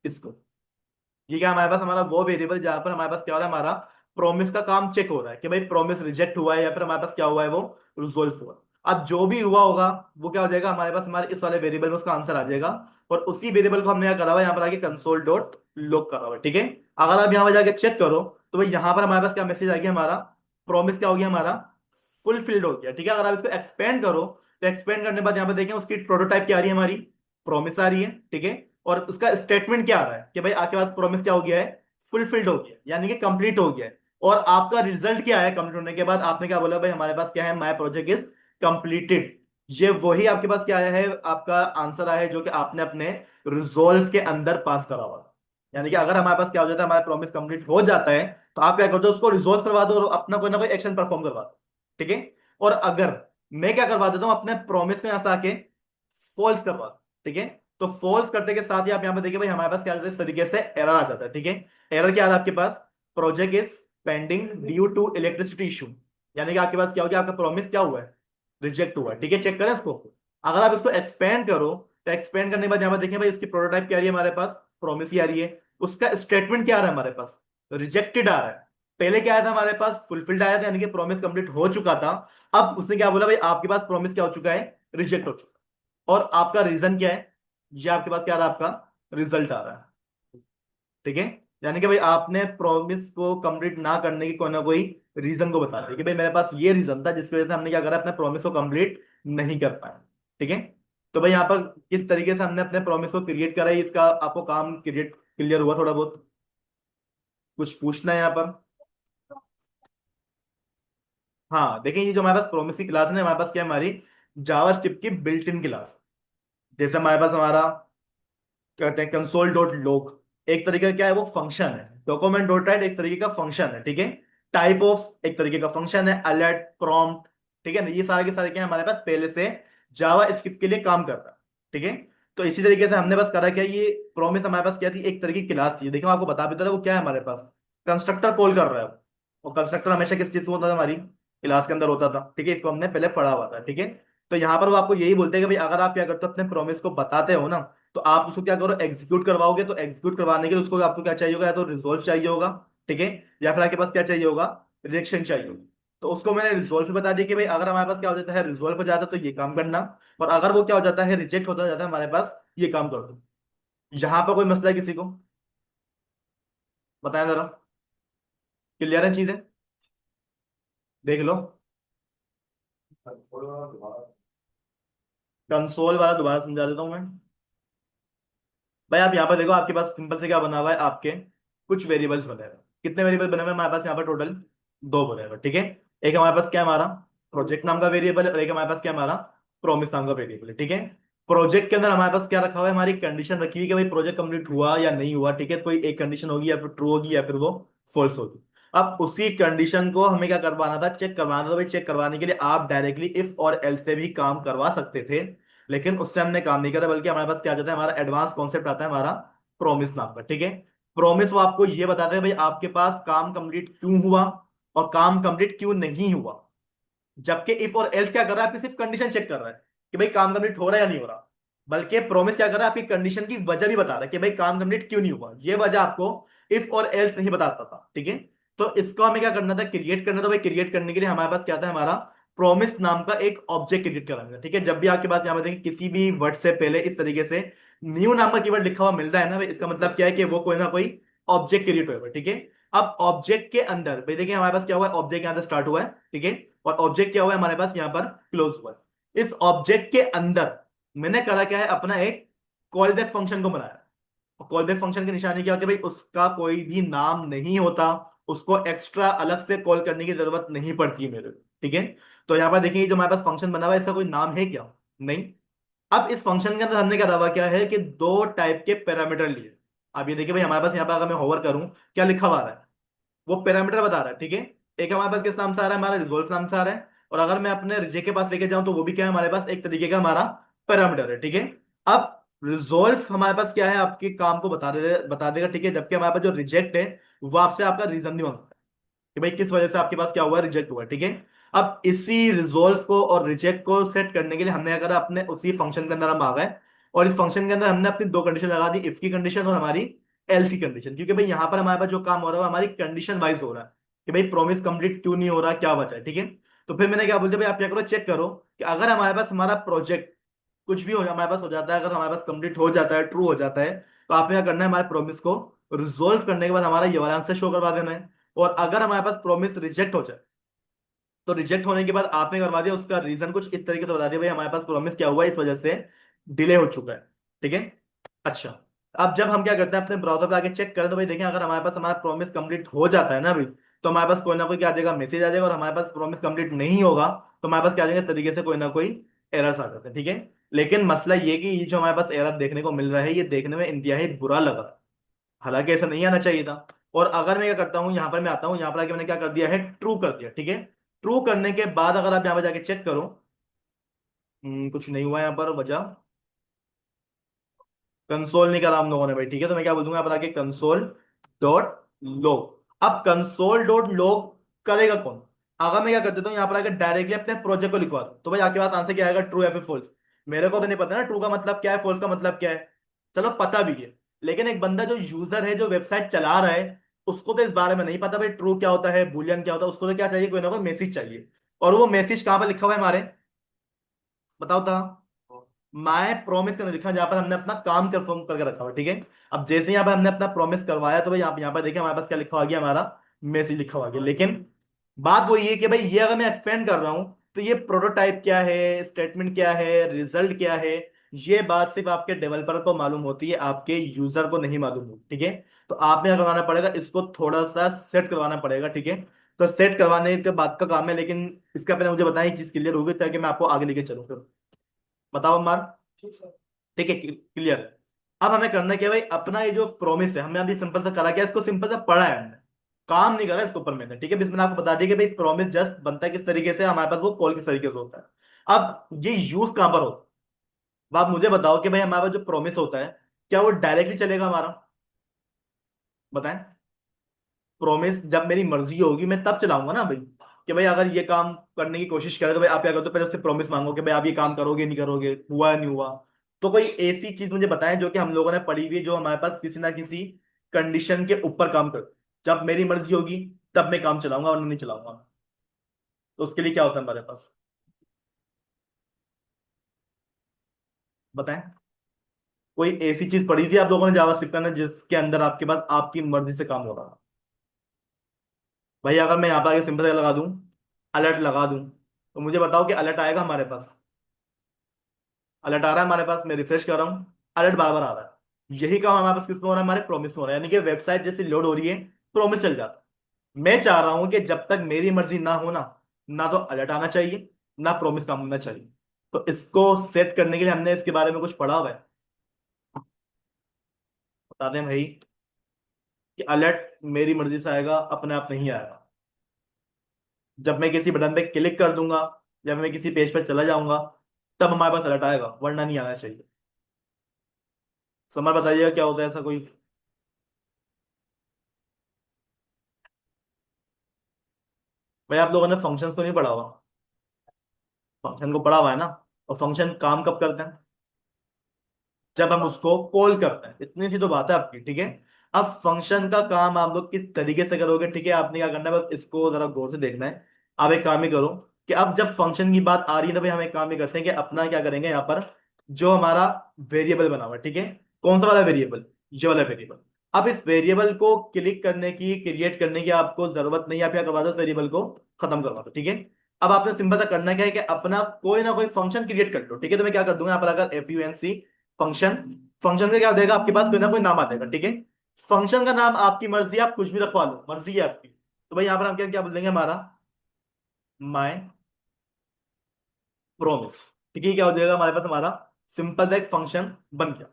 इसको। ये क्या हमारे पास, हमारा वो वेरिएबल जहां पर हमारे पास क्या हो रहा है, हमारा प्रोमिस का काम चेक हो रहा है कि भाई प्रोमिस रिजेक्ट हुआ है या फिर हमारे पास क्या हुआ है, वो रिजोल्व हुआ। अब जो भी हुआ होगा वो क्या हो जाएगा हमारे पास, हमारे इस वाले वेरिएबल में उसका आंसर आ जाएगा। और उसी वेरिएबल को हमने क्या करा हुआ है, यहाँ पर आके कंसोल डॉट लॉग करा हुआ है। ठीक है, अगर आप यहाँ पर जाके चेक करो, तो भाई यहाँ पर हमारे पास क्या मैसेज आ गया, हमारा प्रोमिस क्या हो गया, हमारा फुलफिल्ड हो गया। ठीक है, अगर आप इसको एक्सपेंड करो, तो एक्सपेंड करने के बाद यहाँ पे देखें उसकी प्रोटोटाइप क्या आ रही है, हमारी प्रॉमिस आ रही है। ठीक है, और उसका स्टेटमेंट क्या आ रहा है कि भाई आपके पास प्रॉमिस क्या हो गया है, फुलफिल्ड हो गया, यानी कि कंप्लीट हो गया है। और आपका रिजल्ट क्या है, कंप्लीट होने के बाद आपने क्या बोला, भाई हमारे पास क्या है, माय प्रोजेक्ट इज कंप्लीटेड। ये वही आपके पास क्या आया है, आपका आंसर आया है जो कि आपने अपने रिजोल्व के अंदर पास करा हुआ। यानी कि अगर हमारे पास क्या हो जाता है, हमारा प्रॉमिस कंप्लीट हो जाता है, तो आप क्या करते हो, उसको रिजोल्व करवा दो और अपना कोई ना कोई एक्शन परफॉर्म करवा दो। ठीक है, और अगर मैं क्या करवा देता हूं, अपने प्रॉमिस को यहां से आके फॉल्स करवा दो। ठीक है, तो फॉल्स करते के साथ ही आप यहां पे देखिए भाई हमारे पास क्या आ जाता है, इस तरीके से एरर आ जाता है। ठीक है, एरर क्या आ रहा है आपके पास, project is pending due to electricity issue. यानी कि आपके पास क्या हो गया, आपका प्रॉमिस क्या हुआ है, रिजेक्ट हुआ है। ठीक है, चेक करें इसको। अगर आप इसको एक्सपेंड करो, तो एक्सपेंड करने के बाद यहां पर देखिए भाई उसकी प्रोटोटाइप क्या आ रही है, हमारे पास प्रॉमिस ही आ रही है। उसका स्टेटमेंट क्या आ रहा है हमारे पास, रिजेक्टेड आ रहा है। पहले क्या आया था हमारे पास, फुलफिल्ड आया था, यानी कि प्रॉमिस कंप्लीट हो चुका था। अब उसने क्या बोला, भाई आपके पास प्रॉमिस क्या हो चुका है, रिजेक्ट हो चुका है। और आपका रीजन क्या है, ये आपके पास क्या आ रहा है, आपका रिजल्ट आ रहा है। ठीक है, यानी कि भाई आपने प्रॉमिस को कंप्लीट ना करने की कोई ना कोई रीजन को बता दिया कि भाई मेरे पास ये रीजन था जिसकी वजह से हमने क्या करा, अपने प्रॉमिस को कंप्लीट नहीं कर पाया। ठीक है, तो भाई यहाँ पर किस तरीके से हमने अपने प्रॉमिस को क्रिएट करा है, इसका आपको काम क्रिएट क्लियर हुआ थोड़ा बहुत? कुछ पूछना है यहाँ पर? हाँ देखिए, ये जो हमारे पास प्रॉमिस की क्लास है ना, हमारे पास क्या है, हमारी जावास्क्रिप्ट की बिल्ट इन क्लास। जैसे हमारे पास हमारा कहते हैं कंसोल डॉट लॉग, एक तरीके का क्या है वो फंक्शन है। डॉक्यूमेंट डॉट राइट एक तरीके का फंक्शन है, ठीक है। टाइप ऑफ एक तरीके का फंक्शन है, अलर्ट, प्रॉम्प्ट, ठीक है ना, ये सारे के सारे क्या है हमारे पास पहले से जावा स्क्रिप्ट के लिए काम कर रहा है, ठीक है। तो इसी तरीके से हमने बस करा क्या, ये प्रॉमिस हमारे पास क्या थी, एक तरीके की क्लास थी। देखो मैं आपको बता भी तो रहा, वो क्या है हमारे पास कंस्ट्रक्टर कॉल कर रहा है वो। और कंस्ट्रक्टर हमेशा किस चीज में होता था, हमारी क्लास के अंदर होता था, ठीक है। इसको हमने पहले पढ़ा हुआ था, ठीक है। तो यहाँ पर वो आपको यही बोलते हैं कि भाई अगर आप क्या करते हो, अपने प्रॉमिस को बताते हो ना, तो आप उसको क्या करो, एग्जीक्यूट करवाओगे। तो एग्जीक्यूट करवाने के लिए उसको आपको क्या चाहिए होगा, या तो रिजोल्व चाहिए होगा, ठीक है, या फिर आपके पास क्या चाहिए होगा, रिजेक्शन चाहिए होगा। तो उसको मैंने रिजोल्व बता दिया कि भाई अगर हमारे पास क्या हो जाता है, रिजोल्व हो जाता है तो ये काम करना, और अगर वो क्या हो जाता है, रिजेक्ट होता जाता है हमारे पास, ये काम कर दो। यहाँ पर कोई मसला है किसी को? बताएं जरा, क्लियर है चीजें? देख लो। कंसोल वाला दोबारा समझा देता हूँ मैं। भाई आप यहाँ पर देखो, आपके पास सिंपल से क्या बना हुआ है, आपके कुछ वेरिएबल्स बने हुए हैं। कितने वेरिएबल बने हुए हैं हमारे पास यहाँ पर, टोटल दो बने हुए हैं, ठीक है। एक हमारे पास क्या है, हमारा प्रोजेक्ट नाम का वेरिएबल है, और एक हमारे पास क्या है, हमारा प्रॉमिस नाम का वेरिएबल है, ठीक है। प्रोजेक्ट के अंदर हमारे पास क्या रखा हुआ है, हमारी कंडीशन रखी हुई है कि भाई प्रोजेक्ट कंप्लीट हुआ या नहीं हुआ, ठीक है। कोई एक कंडीशन होगी, या फिर ट्रू होगी, या फिर वो फॉल्स होगी। अब उसी कंडीशन को हमें क्या करवाना था, चेक करवाना था। भाई चेक करवाने के लिए आप डायरेक्टली इफ और एल्स से भी काम करवा सकते थे, लेकिन उससे हमने काम नहीं करा, बल्कि हमारे पास क्या जाता है, हमारा एडवांस कॉन्सेप्ट आता है हमारा प्रॉमिस नाम का, ठीक है। प्रॉमिस वो आपको ये बताते हैं भाई आपके पास काम कंप्लीट क्यों हुआ और काम कंप्लीट क्यों नहीं हुआ। जबकि इफ और एल्स क्या कर रहा है, आपकी सिर्फ कंडीशन चेक कर रहा है कि भाई काम कंप्लीट हो रहा है या नहीं हो रहा। बल्कि प्रॉमिस क्या कर रहा है, आपकी कंडीशन की वजह भी बता रहा है कि भाई काम कंप्लीट क्यों नहीं हुआ, ये वजह आपको इफ और एल्स नहीं बताता था, ठीक है। तो इसको हमें क्या करना था, क्रिएट करना था। भाई क्रिएट करने के लिए हमारे पास क्या था, हमारा प्रॉमिस नाम का एक ऑब्जेक्ट क्रिएट कराना, ठीक है। जब भी आपके पास यहाँ पर देखिए किसी भी वर्ड से पहले इस तरीके से न्यू नाम का कीवर्ड लिखा हुआ मिल रहा है ना भाई, इसका मतलब क्या है कि वो कोई ना कोई ऑब्जेक्ट क्रिएट हुआ है, ठीक है। अब ऑब्जेक्ट के अंदर भाई देखिए हमारे पास क्या हुआ है, ऑब्जेक्ट यहाँ से स्टार्ट हुआ है, ठीक है। और ऑब्जेक्ट क्या हुआ है हमारे पास यहाँ पर, क्लोज हुआ है। इस ऑब्जेक्ट के अंदर मैंने करा क्या है, अपना एक कॉल बैक फंक्शन को बनाया। कॉल बैक फंक्शन की निशानी क्या होती है, भाई उसका कोई भी नाम नहीं होता, उसको एक्स्ट्रा अलग से कॉल करने की जरूरत नहीं पड़ती है मेरे को, ठीक है। तो यहाँ पर देखिए जो हमारे पास फंक्शन बना हुआ है, इसका कोई नाम है क्या? नहीं। अब इस फंक्शन के अंदर हमने क्या दावा किया है कि दो टाइप के पैरामीटर लिए। अब ये देखिए भाई हमारे पास यहाँ पर अगर मैं होवर करूं, क्या लिखा हुआ आ रहा है, वो पैरामीटर बता रहा है, ठीक है। एक हमारे पास किस नाम से आ रहा है, हमारा रिजोल्व नाम से आ रहा है। और अगर मैं अपने रिजे के पास लेके जाऊं तो वो भी क्या है हमारे पास, एक तरीके का हमारा पैरामीटर है, ठीक है। अब रिजोल्व हमारे पास क्या है, आपके काम को बता देगा, ठीक है। जबकि हमारे पास जो रिजेक्ट है, वो आपसे आपका रीजन भी मांगता है कि भाई किस वजह से आपके पास क्या हुआ, रिजेक्ट हुआ, ठीक है। अब इसी रिजोल्व को और रिजेक्ट को सेट करने के लिए हमने क्या करा, अपने उसी फंक्शन के अंदर हम आ गए, और इस फंक्शन के अंदर हमने अपनी दो कंडीशन लगा दी, इफ की कंडीशन और हमारी एल्स की कंडीशन। क्योंकि भाई यहाँ पर हमारे पास जो काम हो रहा है वो हमारी कंडीशन वाइज हो रहा है कि भाई प्रॉमिस कंप्लीट क्यों नहीं हो रहा, क्या वजह है, ठीक है। तो फिर मैंने क्या बोलते भाई आप क्या करो, चेक करो कि अगर हमारे पास हमारा प्रोजेक्ट कुछ भी हो हमारे पास हो जाता है, अगर हमारे पास कंप्लीट हो जाता है, ट्रू हो जाता है, तो आपने क्या करना है, हमारे प्रॉमिस को रिजोल्व करने के बाद हमारा ये वाला आंसर शो करवा देना है। और अगर हमारे पास प्रॉमिस रिजेक्ट हो जाए, तो रिजेक्ट होने के बाद आपने करवा दिया उसका रीजन कुछ इस तरीके से बता दिया, भाई हमारे पास प्रॉमिस क्या हुआ, इस वजह से डिले हो चुका है, ठीक है। अच्छा, अब जब हम क्या करते हैं, अपने ब्राउजर पे आके चेक करें, तो भाई देखें अगर हमारे पास हमारा प्रॉमिस कंप्लीट हो जाता है ना अभी, तो हमारे पास कोई ना कोई क्या आ जाएगा, मैसेज आ जाएगा। और हमारे पास प्रॉमिस कंप्लीट नहीं होगा तो हमारे पास क्या आ जाएगा, इस तरीके से कोई ना कोई एरर्स आ जाते हैं, ठीक है। लेकिन मसला ये कि ये जो हमारे पास एरर देखने को मिल रहा है, ये देखने में इंतहाई बुरा लग रहा है, हालांकि ऐसा नहीं आना चाहिए था। और अगर मैं क्या करता हूँ, यहाँ पर मैं आता हूँ, यहाँ पर आके मैंने क्या कर दिया है, ट्रू कर दिया, ठीक है। ट्रू करने के बाद अगर आप यहाँ पर जाके चेक करो, कुछ नहीं हुआ यहाँ पर वजह, कंसोल नहीं करा हम लोगों ने भाई, ठीक है। तो मैं क्या बोल दूंगा यहाँ पर आके, कंसोल डॉट लॉग। अब कंसोल डॉट लॉग करेगा कौन? अगर मैं क्या कर देता हूँ, यहाँ पर आके डायरेक्टली अपने प्रोजेक्ट को लिखवा दूं, तो भाई आपके पास आंसर क्या आएगा, ट्रू या फिर फॉल्स। मेरे को तो नहीं पता ना ट्रू का मतलब क्या है, फॉल्स का मतलब क्या है, चलो पता भी है। लेकिन एक बंदा जो यूजर है, जो वेबसाइट चला रहा है, उसको तो इस बारे में नहीं पता भाई ट्रू क्या होता है, बूलियन क्या होता है। उसको तो क्या चाहिए, कोई ना कोई मैसेज चाहिए। और वो मैसेज कहाँ पर लिखा हुआ है हमारे, बताओ था, माय प्रॉमिस के अंदर लिखा है, जहां पर हमने अपना काम कंफर्म करके रखा हुआ है, ठीक है। अब जैसे यहाँ पर हमने अपना प्रॉमिस करवाया, तो भाई यहाँ पर देखिए हमारे पास क्या लिखा हुआ गया, हमारा मैसेज लिखा हुआ गया। लेकिन बात वो ये है कि भाई ये अगर मैं एक्सपेंड कर रहा हूं, तो ये प्रोटोटाइप क्या है, स्टेटमेंट क्या है, रिजल्ट क्या है, ये बात सिर्फ आपके डेवलपर को मालूम होती है, आपके यूजर को नहीं मालूम होती, ठीक है। तो आपने क्या करवाना पड़ेगा, इसको थोड़ा सा सेट करवाना पड़ेगा, ठीक है। तो सेट करवाने के बाद का काम है, लेकिन इसका पहले मुझे बताएं चीज क्लियर होगी ताकि मैं आपको आगे लेके चलूँ फिर। बताओ मार। ठीक है, क्लियर। अब हमें करना क्या है भाई, अपना ये जो प्रॉमिस है हमने अभी सिंपल सा करा क्या, इसको सिंपल सा पढ़ा है हमने, काम नहीं करा इसके ऊपर मैंने, ठीक है। बस मैंने आपको बता दिया कि भाई प्रॉमिस जस्ट बनता है किस तरीके से, हमारे पास वो कॉल किस तरीके से होता है। अब ये यूज कहां पर होता है, अब आप मुझे बताओ कि भाई हमारे पास जो प्रॉमिस होता है, क्या वो डायरेक्टली चलेगा हमारा, बताएं। प्रॉमिस जब मेरी मर्जी होगी मैं तब चलाऊंगा ना भाई, कि भाई अगर ये काम करने की कोशिश करे तो भाई आप क्या करते हो, पहले उससे प्रॉमिस मांगो कि भाई आप ये काम करोगे नहीं करोगे, हुआ नहीं हुआ। तो कोई ऐसी चीज मुझे बताएं जो कि हम लोगों ने पढ़ी हुई है, जो हमारे पास किसी ना किसी कंडीशन के ऊपर काम कर, जब मेरी मर्जी होगी तब मैं काम चलाऊंगा वरना नहीं चलाऊंगा। तो उसके लिए क्या होता है हमारे पास, बताएं। कोई ऐसी चीज पढ़ी थी आप लोगों ने जावास्क्रिप्ट में जिसके अंदर आपके पास आपकी मर्जी से काम हो रहा है। भाई अगर मैं यहाँ पर आगे सिंपल लगा दूं, अलर्ट लगा दूं, तो मुझे बताओ कि अलर्ट आएगा हमारे पास, अलर्ट आ रहा है हमारे पास, मैं रिफ्रेश कर रहा हूँ, अलर्ट बार बार आ रहा है। यही काम हमारे पास किस में हो रहा है, हमारे प्रॉमिस में हो रहा है, यानी कि वेबसाइट जैसी लोड हो रही है, प्रॉमिस चल जाता है। मैं चाह रहा हूं कि जब तक मेरी मर्जी ना हो ना, ना तो अलर्ट आना चाहिए, ना प्रॉमिस काम होना चाहिए। तो इसको सेट करने के लिए हमने इसके बारे में कुछ पढ़ा हुआ है, बता दें भाई, कि अलर्ट मेरी मर्जी से आएगा, अपने आप नहीं आएगा। जब मैं किसी बटन पे क्लिक कर दूंगा, जब मैं किसी पेज पर चला जाऊंगा, तब हमारे पास अलर्ट आएगा, वरना नहीं आना चाहिए। समझ बताइएगा क्या होता है ऐसा कोई। भाई आप लोगों ने फंक्शंस को नहीं पढ़ा हुआ, फंक्शन को पढ़ा हुआ है ना। और फंक्शन काम कब करते हैं, जब हम उसको कॉल करते हैं, इतनी सी तो बात है आपकी, ठीक है। अब फंक्शन का काम आप लोग किस तरीके से करोगे, ठीक है। आपने क्या करना है, बस इसको जरा गौर से देखना है। आप एक काम ही करो, कि अब जब फंक्शन की बात आ रही है तो भाई हम एक काम ही करते हैं कि अपना क्या करेंगे यहाँ पर, जो हमारा वेरिएबल बना हुआ है, ठीक है। कौन सा वाला वेरिएबल, ये वाला वेरिएबल। अब इस वेरिएबल को क्लिक करने की, क्रिएट करने की आपको जरूरत नहीं है, आप क्या करवा दो, इस वेरिएबल को खत्म करवा दो, ठीक है। अब आपने सिंपल सा करना क्या है कि अपना कोई ना कोई फंक्शन क्रिएट कर लो, ठीक है। तो मैं क्या कर दूंगा यहाँ पर, अगर FUNC फंक्शन, फंक्शन से क्या देगा, आपके पास कोई ना कोई नाम आ जाएगा, ठीक है। फंक्शन का नाम आपकी मर्जी है, आप कुछ भी रखवा लो, मर्जी है आपकी। तो भाई यहाँ पर हम क्या क्या बोल देंगे, हमारा माय प्रोमिस, ठीक है। क्या हो जाएगा हमारे पास, हमारा सिंपल सा एक फंक्शन बन गया।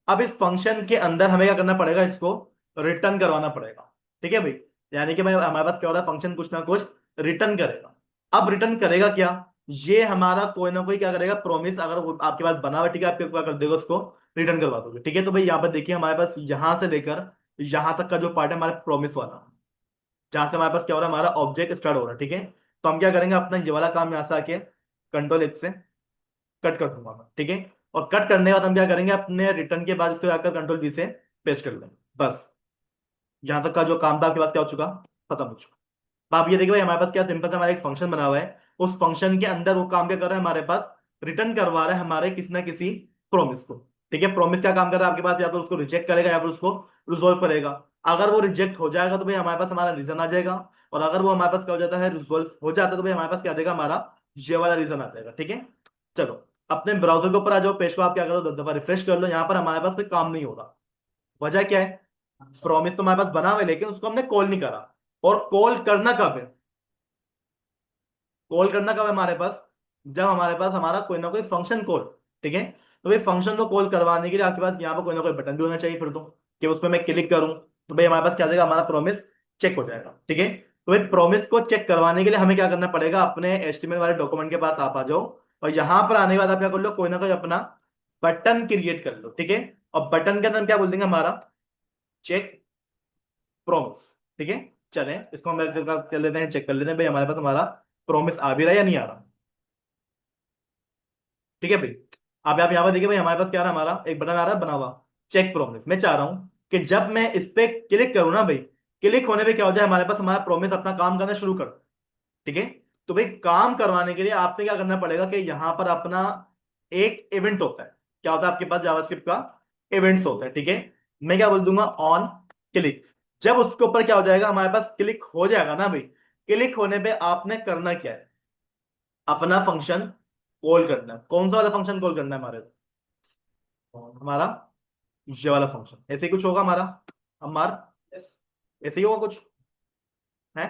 अब इस फंक्शन के अंदर हमें क्या करना पड़ेगा, इसको रिटर्न करवाना पड़ेगा, ठीक है भाई। यानी कि भाई हमारे पास क्या हो रहा है, फंक्शन कुछ ना कुछ रिटर्न करेगा। अब रिटर्न करेगा क्या, ये हमारा कोई ना कोई क्या करेगा, प्रॉमिस अगर वो आपके पास बना हुआ, ठीक है, आप क्या कर देगा, उसको रिटर्न करवा दोगे, ठीक है। तो भाई यहाँ पर देखिए हमारे पास यहां से लेकर यहां तक का जो पार्ट है हमारे प्रॉमिस वाला, जहां से हमारे पास क्या हो रहा है, हमारा ऑब्जेक्ट स्टार्ट हो रहा है, ठीक है। तो हम क्या करेंगे, अपना ये वाला काम यहाँ से आके Ctrl+X से कट कर दूंगा मैं, ठीक है। और कट करने के बाद हम क्या करेंगे, अपने रिटर्न के बाद इसको जाकर Ctrl+V से पेस्ट कर लेंगे, बस। यहां तक का जो काम था आपके पास क्या हो चुका, खत्म हो चुका। तो आप ये देखिए भाई, हमारे पास क्या सिंपल सा हमारा एक फंक्शन बना हुआ है, उस फंक्शन के अंदर वो काम क्या कर रहा है, हमारे पास रिटर्न करवा रहा है हमारे किसी ना किसी प्रॉमिस को, ठीक है। प्रॉमिस क्या काम कर रहा है आपके पास, या तो उसको रिजेक्ट करेगा या फिर उसको रिजोल्व करेगा। अगर वो रिजेक्ट हो जाएगा तो भाई हमारे पास हमारा रीजन आ जाएगा, और अगर वो हमारे पास क्या हो जाता है, रिजोल्व हो जाता है, तो भाई हमारे पास क्या आ जाएगा, हमारा ये वाला रीजन आ जाएगा, ठीक है। चलो, अपने ब्राउजर के ऊपर आ जाओ, पेज को आप क्या करो, 10 दफा रिफ्रेश कर लो। यहाँ पर हमारे पास कोई काम नहीं हो रहा, वजह क्या है, प्रॉमिस तो हमारे पास बना हुआ है, लेकिन उसको हमने कॉल नहीं करा। और कॉल करना कब है, कॉल करना कब है हमारे पास, जब हमारे पास हमारा कोई ना कोई फंक्शन कॉल, ठीक है। तो भाई फंक्शन को कॉल करवाने के लिए आपके पास यहाँ पर कोई ना कोई बटन भी होना चाहिए फिर तो, कि उस पर मैं क्लिक करूं तो भाई हमारे पास क्या आ जाएगा, हमारा प्रॉमिस चेक हो जाएगा, ठीक है। तो भाई प्रॉमिस को चेक करवाने के लिए हमें क्या करना पड़ेगा, अपने HTML वाले डॉक्यूमेंट के पास आप आ जाओ, और यहां पर आने के बाद आप क्या कर लो, कोई ना कोई अपना बटन क्रिएट कर लो, ठीक है। और बटन के अंदर हम क्या बोल देंगे, हमारा चेक प्रॉमिस, ठीक है। चलें इसको हम कर लेते हैं, चेक कर लेते हैं भाई हमारे पास हमारा प्रॉमिस आ भी रहा है या नहीं आ रहा, ठीक है भाई। अब आप यहाँ पर देखिए भाई, हमारे पास क्या आ रहा है, हमारा एक बटन आ रहा है बना हुआ, चेक प्रॉमिस। मैं चाह रहा हूं कि जब मैं इस पे क्लिक करूं ना भाई, क्लिक होने पे क्या हो जाए, हमारे पास हमारा प्रॉमिस अपना काम करना शुरू कर, ठीक है। तो भाई काम करवाने के लिए आपने क्या करना पड़ेगा, कि यहां पर अपना एक इवेंट होता है, क्या होता है आपके पास जावास्क्रिप्ट का इवेंट्स होता है, ठीक है। मैं क्या बोल दूंगा, ऑन क्लिक। जब उसके ऊपर क्या हो जाएगा, हमारे पास क्लिक हो जाएगा ना भाई, क्लिक होने पे आपने करना क्या है, अपना फंक्शन कॉल करना है। कौन सा वाला फंक्शन कॉल करना है हमारे, हमारा ये वाला फंक्शन ऐसे ही कुछ होगा हमारा। अब मार, ऐसे ही होगा कुछ है।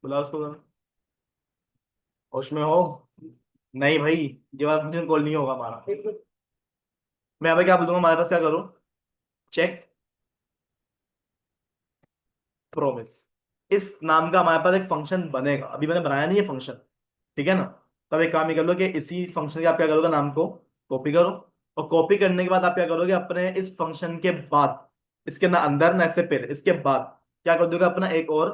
बुलाओ उसको। होश में हो? नहीं भाई, ये वाला फंक्शन कॉल नहीं होगा हमारा। मैं अभी क्या बोलूंगा, हमारे पास क्या करूं? चेक प्रोमिस, इस नाम का हमारे पास एक फंक्शन बनेगा। अभी मैंने बनाया नहीं है फंक्शन, ठीक है ना? तब एक काम ही कर लो कि इसी फंक्शन के आप क्या करोगे, नाम को कॉपी करो। और कॉपी करने के बाद आप क्या करोगे, अपने इस फंक्शन के बाद, इसके ना अंदर ना इससे पहले, इसके बाद क्या कर दोगे, अपना एक और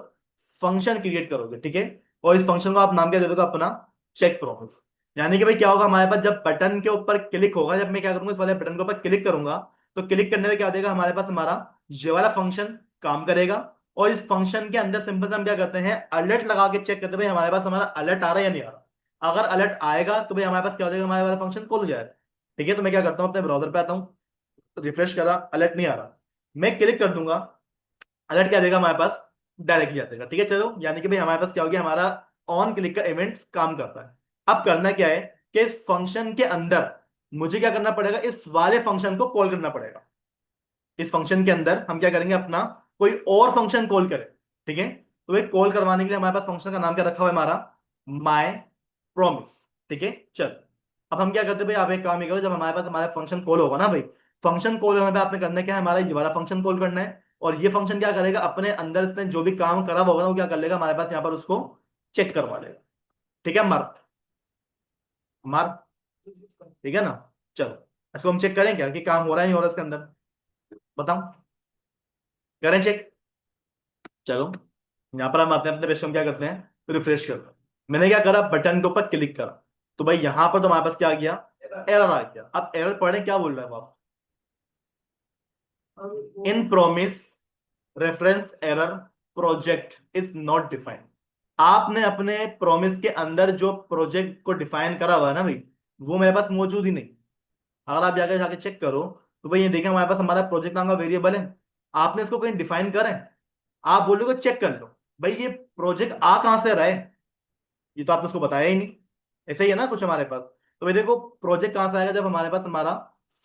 फंक्शन क्रिएट करोगे, ठीक है? और इस फंक्शन को आप नाम क्या दे दोगे, अपना चेक प्रोमिस। यानी कि भाई क्या होगा हमारे पास, जब बटन के ऊपर क्लिक होगा, जब मैं क्या करूंगा, इस वाले बटन के ऊपर क्लिक करूंगा, तो क्लिक करने में क्या देगा हमारे पास, हमारा ये वाला फंक्शन काम करेगा। और इस फंक्शन के अंदर सिंपल से हम क्या करते हैं, अलर्ट लगा के चेक करते हैं भाई हमारे पास हमारा अलर्ट आ रहा है या नहीं आ रहा। अगर अलर्ट आएगा तो भाई हमारे पास क्या हो जाएगा, हमारे वाला फंक्शन कॉल हो जाएगा। ठीक है, तो मैं क्या करता हूँ, अपने ब्राउजर पे आता हूँ, रिफ्रेश करा, अलर्ट नहीं आ रहा, मैं क्लिक कर दूंगा, अलर्ट क्या देगा हमारे पास, डायरेक्टली आ जाएगा। ठीक है, चलो, यानी कि भाई हमारे पास क्या हो गया, हमारा ऑन क्लिक का इवेंट काम करता है। अब करना क्या है कि इस फंक्शन के अंदर मुझे क्या करना पड़ेगा, इस वाले फंक्शन को कॉल करना पड़ेगा। इस फंक्शन के अंदर हम क्या करेंगे, अपना कोई और फंक्शन कॉल करें। ठीक है, तो एक कॉल करवाने के लिए हमारे पास फंक्शन का नाम क्या रखा हुआ है, हमारा माय प्रोमिस। ठीक है, चल, अब हम क्या करते हैं भाई, आप एक काम ही करो, जब हमारे पास हमारा फंक्शन कॉल होगा ना भाई, फंक्शन कॉल होने पे आपने करना क्या है, हमारा ये वाला फंक्शन कॉल करना है। और ये फंक्शन क्या करेगा, अपने अंदर इसने जो भी काम करा होगा ना, वो क्या कर लेगा हमारे पास यहाँ पर, उसको चेक करवा लेगा। ठीक है, मार मार, ठीक है ना? चलो, इसको हम चेक करें क्या कि काम हो रहा है नहीं हो रहा इसके अंदर, बताओ, करें चेक। चलो, यहाँ पर हम अपने अपने पेज को हम क्या करते हैं, तो रिफ्रेश करते हैं। मैंने क्या करा, बटन के ऊपर क्लिक करा, तो भाई यहां पर तो हमारे पास क्या आ गया, एरर आ गया। अब एरर पढ़े, क्या बोल रहे हैं आप, in promise reference error, project is not defined. आपने अपने प्रोमिस के अंदर जो प्रोजेक्ट को डिफाइन करा हुआ है ना भाई, वो मेरे पास मौजूद ही नहीं। अगर आप जाके जाके चेक करो, तो भाई ये देखें हमारे पास हमारा प्रोजेक्ट नाम का वेरिएबल है, आपने इसको कहीं डिफाइन करा है? आप बोलोगे चेक कर लो, भाई ये प्रोजेक्ट आ कहां से रहा है, ये तो आपने उसको बताया ही नहीं। ऐसे ही है ना कुछ हमारे पास। तो भाई देखो, प्रोजेक्ट कहां से आएगा, जब हमारे पास हमारा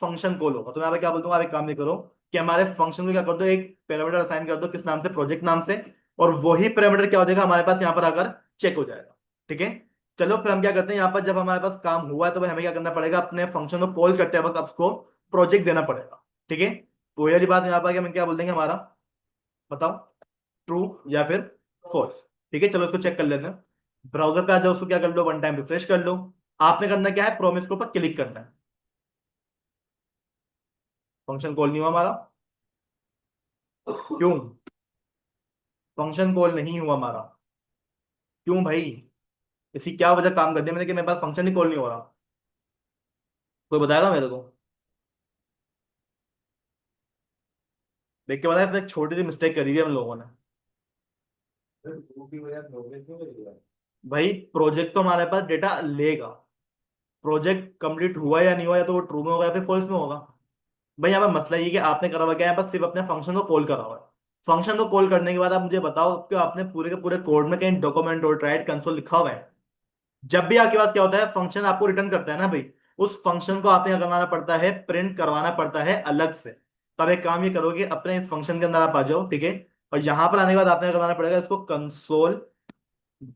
फंक्शन कॉल होगा। तो मैं यहाँ पे क्या बोलता हूँ, आप एक काम नहीं करो कि हमारे फंक्शन को क्या कर दो, एक पैरामीटर असाइन कर दो, किस नाम से, प्रोजेक्ट नाम से। और वही पैरामीटर क्या हो जाएगा हमारे पास यहाँ पर आकर चेक हो जाएगा। ठीक है, चलो फिर हम क्या करते हैं, यहाँ पर जब हमारे पास काम हुआ है, तो भाई हमें क्या करना पड़ेगा, अपने फंक्शन को कॉल करते वक्त उसको प्रोजेक्ट देना पड़ेगा। ठीक है, तो वही वाली बात यहाँ पर हम क्या बोल देंगे, हमारा, बताओ, ट्रू या फिर फॉल्स। ठीक है, चलो इसको चेक कर लेते हैं। ब्राउजर पे आ जाओ, उसको क्या कर लो, वन टाइम रिफ्रेश कर लो। आपने करना क्या है, प्रोमिस के ऊपर क्लिक करना है। फंक्शन कॉल नहीं हुआ हमारा, क्यों? फंक्शन कॉल नहीं हुआ हमारा, क्यों भाई? इसी क्या वजह काम कर दी मैंने कि मेरे पास फंक्शन ही कॉल नहीं हो रहा? कोई बताएगा मेरे को? देख के बताया, इसमें एक छोटी सी मिस्टेक करी है हम लोगों ने। भाई प्रोजेक्ट तो हमारे पास डेटा लेगा, प्रोजेक्ट कंप्लीट हुआ या नहीं हुआ, या तो वो ट्रू में होगा या फिर फॉल्स में होगा। भाई यहाँ पर मसला ये है कि आपने करा हुआ क्या है, बस सिर्फ अपने फंक्शन को कॉल करा हुआ है। फंक्शन को कॉल करने के बाद आप मुझे बताओ कि आपने पूरे के पूरे कोड में कहीं डॉक्यूमेंट और राइट कंसोल लिखा हुआ है? जब भी आपके पास क्या होता है, फंक्शन आपको रिटर्न करता है ना भाई, उस फंक्शन को आपने क्या करवाना पड़ता है, प्रिंट करवाना पड़ता है अलग से। तब एक काम ये करोगे, अपने इस फंक्शन के अंदर आप आ जाओ, ठीक है? और यहां पर आने के बाद आपने क्या करवाना पड़ेगा, इसको कंसोल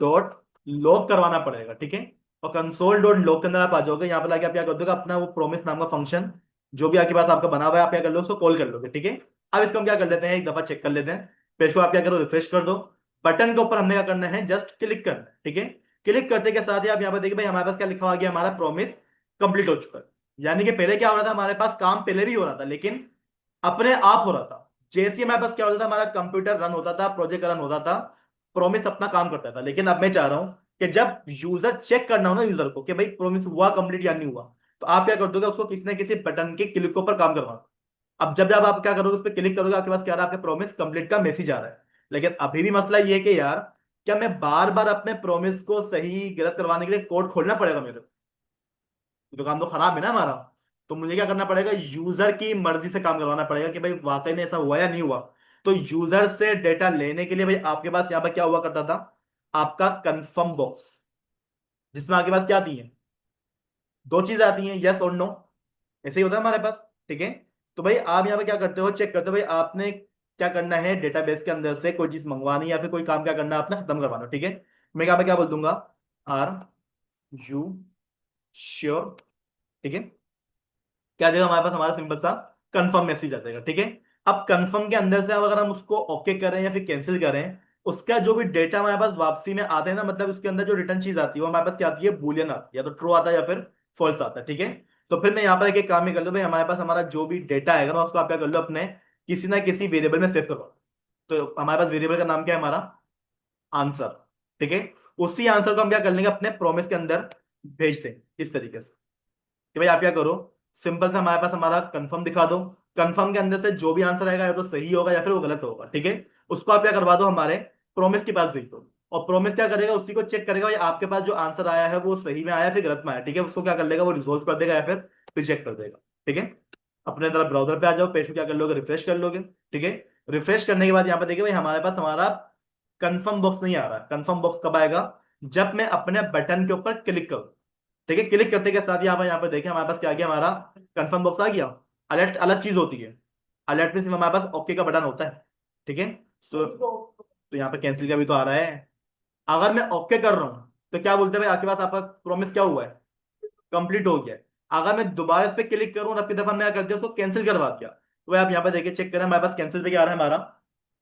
डॉट लॉग करवाना पड़ेगा। ठीक है, और कंसोल डॉट लॉग के अंदर आप आ जाओगे, यहाँ पर आके आप क्या कर दोगे, अपना वो प्रोमिस नाम का फंक्शन जो भी आपके पास आपका बना हुआ है, आप क्या कर लो, उसको कॉल कर लोगे। ठीक है, अब इसको हम क्या कर लेते हैं, एक दफा चेक कर लेते हैं। पेज को आप क्या करो, रिफ्रेश कर दो। बटन के ऊपर हमने क्या करना है, जस्ट क्लिक करना है। ठीक है, क्लिक करते के साथ ही आप यहाँ पर देखिए भाई हमारे पास क्या लिखा हुआ गया, हमारा प्रोमिस कंप्लीट हो चुका है। यानी कि पहले क्या हो रहा था, हमारे पास काम पहले भी हो रहा था, लेकिन अपने आप हो रहा था। जैसे ही हमारे पास क्या होता था, हमारा कंप्यूटर रन होता था, प्रोजेक्ट रन होता था, प्रोमिस अपना काम करता था। लेकिन अब मैं चाह रहा हूं कि जब यूजर चेक करना हो ना, यूजर को कि भाई प्रोमिस हुआ कंप्लीट या नहीं हुआ, तो आप क्या कर दोगे, उसको किसी ना किसी बटन के क्लिक पर काम करवाना। अब जब जब आप क्या करोगे, उस पर क्लिक करोगे, आपके पास क्या आ रहा है, आपके प्रोमिस कंप्लीट का मैसेज आ रहा है। लेकिन अभी भी मसला ये है कि यार, क्या मैं बार बार अपने प्रोमिस को सही गलत करवाने के लिए कोड खोलना पड़ेगा मेरे को? ये तो काम तो खराब है ना हमारा। तो मुझे क्या करना पड़ेगा, यूजर की मर्जी से काम करवाना पड़ेगा कि भाई वाकई में ऐसा हुआ या नहीं हुआ। तो यूजर से डेटा लेने के लिए भाई आपके पास यहाँ पर क्या हुआ करता था, आपका कंफर्म बॉक्स, जिसमें आपके पास क्या आती है, दो चीजें आती हैं, यस और नो। ऐसे ही होता है हमारे पास। ठीक है, तो भाई आप यहाँ पे क्या करते हो, चेक करते हो भाई आपने क्या करना है, डेटाबेस के अंदर से कोई चीज मंगवानी या फिर कोई काम क्या करना है आपने खत्म करवाना। ठीक है, मैं यहाँ पे क्या बोल दूंगा, आर यू श्योर। ठीक है, क्या देगा हमारे पास, हमारा सिंपल सा कंफर्म मैसेज आ जाएगा। ठीक है, अब कंफर्म के अंदर से अब अगर हम उसको ओके करें या फिर कैंसिल करें, उसका जो भी डेटा हमारे पास वापसी में आते हैं ना, मतलब उसके अंदर जो रिटर्न चीज आती है वो हमारे पास क्या आती है, बूलियन आती है, या तो ट्रू आता है या फिर फॉल्स आता है। ठीक है, तो फिर मैं यहाँ पर एक काम ही कर लो भाई, हमारे पास हमारा जो भी डेटा आएगा ना उसको आप क्या कर लो, अपने किसी ना किसी वेरिएबल में सेव करो। तो हमारे पास वेरिएबल का नाम क्या है, हमारा आंसर। ठीक है, उसी आंसर को हम क्या कर लेंगे, अपने प्रोमिस के अंदर भेज दें इस तरीके से कि भाई आप क्या करो, सिंपल से हमारे पास हमारा कंफर्म दिखा दो। कंफर्म के अंदर से जो भी आंसर आएगा या तो सही होगा या फिर वो गलत होगा। ठीक है, उसको आप क्या करवा दो, हमारे प्रोमिस के पास भेज दो। और प्रोमिस क्या करेगा, उसी को चेक करेगा, ये आपके पास जो आंसर आया है वो सही में आया है फिर गलत में आया। ठीक है, उसको क्या कर लेगा, वो रिजोल्व कर देगा या फिर रिजेक्ट कर देगा। ठीक है, अपने तरफ ब्राउजर पे आ जाओ, पेज को क्या कर लोगे, रिफ्रेश कर लोगे। ठीक है, रिफ्रेश करने के बाद यहाँ पे देखिए भाई हमारे पास हमारा कंफर्म बॉक्स नहीं आ रहा। कंफर्म बॉक्स कब आएगा, जब मैं अपने बटन के ऊपर क्लिक करूं। ठीक है, क्लिक करते के साथ यहाँ पे देखें हमारे पास क्या आ गया, हमारा कंफर्म बॉक्स आ गया। अलर्ट अलग चीज होती है, अलर्ट में सिर्फ हमारे पास ओके का बटन होता है। ठीक है, तो यहाँ पे कैंसिल का भी तो आ रहा है। अगर मैं ओके कर रहा हूँ तो क्या बोलते हैं भाई, आपके पास आपका प्रॉमिस क्या हुआ है, कंप्लीट हो गया है। अगर मैं दोबारा इस पे क्लिक करूँ और आपकी दफा मैं क्या कर दिया, उसको कैंसिल करवा दिया, तो भाई आप यहाँ पे देखिए, चेक करें हमारे पास कैंसिल पे क्या आ रहा है, हमारा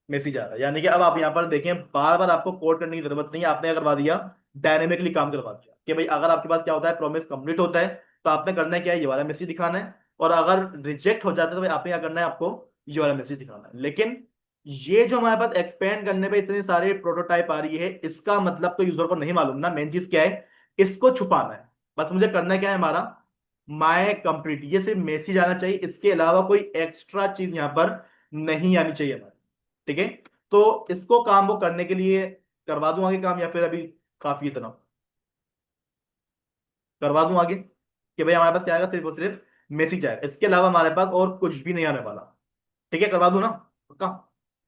मैसेज आ रहा है। यानी कि अब आप यहाँ पर देखें, बार बार आपको कोड करने की जरूरत नहीं है, आपने क्या करवा दिया, डायनेमिकली काम करवा दिया कि भाई अगर आपके पास क्या होता है, प्रॉमिस कंप्लीट होता है तो आपने करना है क्या है, ये वाला मैसेज दिखाना है। और अगर रिजेक्ट हो जाता है तो भाई आपने क्या करना है, आपको ये वाला मैसेज दिखाना है। लेकिन ये जो हमारे पास एक्सपेंड करने पे इतनी सारी प्रोटोटाइप आ रही है, इसका मतलब तो यूजर को नहीं मालूम ना, मेन चीज क्या है, इसको छुपाना है। बस मुझे करना क्या है, हमारा माय कंप्लीट, ये सिर्फ मैसेज आना चाहिए, इसके अलावा कोई एक्स्ट्रा चीज यहां पर नहीं आनी चाहिए हमारी। ठीक है, तो इसको काम वो करने के लिए करवा दूं आगे काम, या फिर अभी काफी इतना करवा दूं आगे कि भाई हमारे पास क्या आएगा, सिर्फ और सिर्फ मैसेज आएगा, इसके अलावा हमारे पास और कुछ भी नहीं आने वाला। ठीक है, करवा दूं ना, पक्का।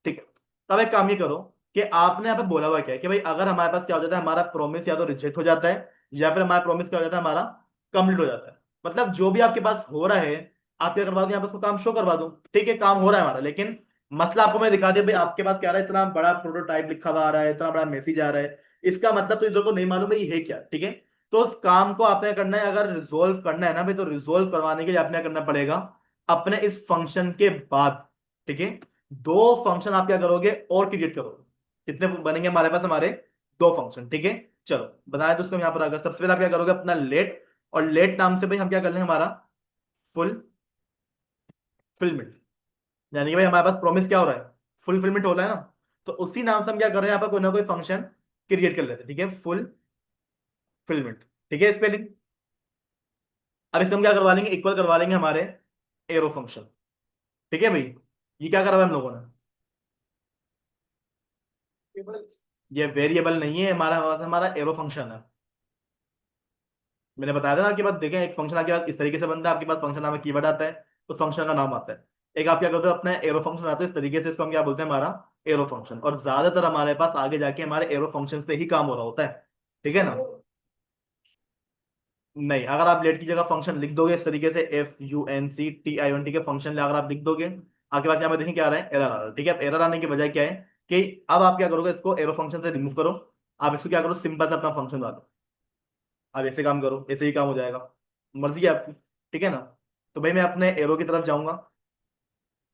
ठीक है, तब एक काम ये करो कि आपने यहाँ पे बोला हुआ क्या है कि भाई अगर हमारे पास क्या हो जाता है, हमारा प्रॉमिस या तो रिजेक्ट हो जाता है या फिर हमारा प्रॉमिस क्या हो जाता है, हमारा कंप्लीट हो जाता है। मतलब जो भी आपके पास हो रहा है, आप क्या करवा दो, यहाँ पे उसको काम शो करवा दो। ठीक है, काम हो रहा है हमारा, लेकिन मसला आपको मैं दिखा दिया भाई, आपके पास क्या आ रहा है, इतना बड़ा प्रोटोटाइप लिखा हुआ आ रहा है, इतना बड़ा मैसेज आ रहा है, इसका मतलब तो यूजर को नहीं मालूम है ये है क्या। ठीक है, तो उस काम को आपने करना है, अगर रिजोल्व करना है ना भाई, तो रिजोल्व करवाने के लिए आपने करना पड़ेगा अपने इस फंक्शन के बाद। ठीक है, दो फंक्शन आप क्या करोगे और क्रिएट करोगे, कितने बनेंगे हमारे पास, हमारे दो फंक्शन। ठीक है, चलो बताया तो उसको यहाँ पर, अगर सबसे पहले आप क्या करोगे, अपना लेट, और लेट नाम से भाई हम क्या कर लेंगे, हमारा फुल फिलमेंट। यानी कि भाई हमारे पास प्रॉमिस क्या हो रहा है, फुलफिलमेंट हो रहा है ना, तो उसी नाम से हम क्या कर रहे हैं, यहाँ पर कोई ना कोई फंक्शन क्रिएट कर लेते हैं। ठीक है, फुल फिलमेंट। ठीक है, स्पेलिंग। अब इसको हम क्या करवा लेंगे, इक्वल करवा लेंगे हमारे एरो फंक्शन। ठीक है भाई, ये क्या करा हुआ है हम लोगों ने, ये वेरिएबल नहीं है हमारा, हमारा एरो फंक्शन है। मैंने बताया था ना आपके पास, देखें एक फंक्शन आपके पास इस तरीके से बनता है, आपके पास फंक्शन नाम कीवर्ड आता है, उस फंक्शन का नाम आता है। एक आप क्या करते हो, अपना एरो फंक्शन आता है इस तरीके से, इसको हम क्या बोलते हैं, हमारा एरो फंक्शन। और ज्यादातर हमारे पास आगे जाके हमारे एरो फंक्शन पे ही काम हो रहा होता है। ठीक है ना, नहीं, अगर आप लेट की जगह फंक्शन लिख दोगे इस तरीके से, FUNCTIONT के फंक्शन अगर आप लिख दोगे, आपके पास यहाँ पे देखिए क्या आ रहा है, एरर आ रहा है। ठीक है, अब एरर आने की वजह क्या है कि अब आप क्या करोगे, इसको एरो फंक्शन से रिमूव करो, आप इसको क्या करो, सिंपल से अपना फंक्शन डालो। आप ऐसे काम करो, ऐसे ही काम हो जाएगा, मर्जी है आपकी। ठीक है ना, तो भाई मैं अपने एरो की तरफ जाऊंगा।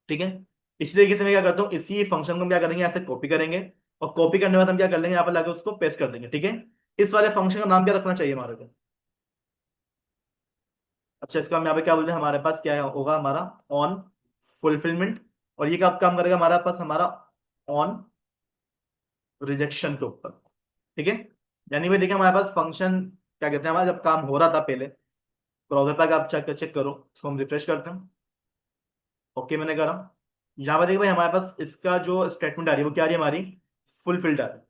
ठीक है, इसी तरीके से मैं क्या करता हूँ, इसी फंक्शन को हम क्या करेंगे, ऐसे कॉपी करेंगे, और कॉपी करने के बाद हम क्या कर लेंगे, यहाँ पर लाके उसको पेस्ट कर देंगे। ठीक है, इस वाले फंक्शन का नाम क्या रखना चाहिए हमारे को, अच्छा इसका हम यहाँ पे क्या बोलते हैं, हमारे पास क्या होगा, हमारा ऑन फुलफिलमेंट। और ये कब काम करेगा हमारे पास, हमारा ऑन रिजेक्शन के ऊपर। ठीक है, यानी भाई देखिए हमारे पास फंक्शन क्या कहते हैं, हमारा जब काम हो रहा था पहले, ब्राउजर पर आप चेक चेक करो, इसको हम रिफ्रेश करते हैं। ओके मैंने करा, यहाँ पर देखिए भाई हमारे पास इसका जो स्टेटमेंट आ रही है वो क्या आ रही है, हमारी फुलफिल्ड आ रही है।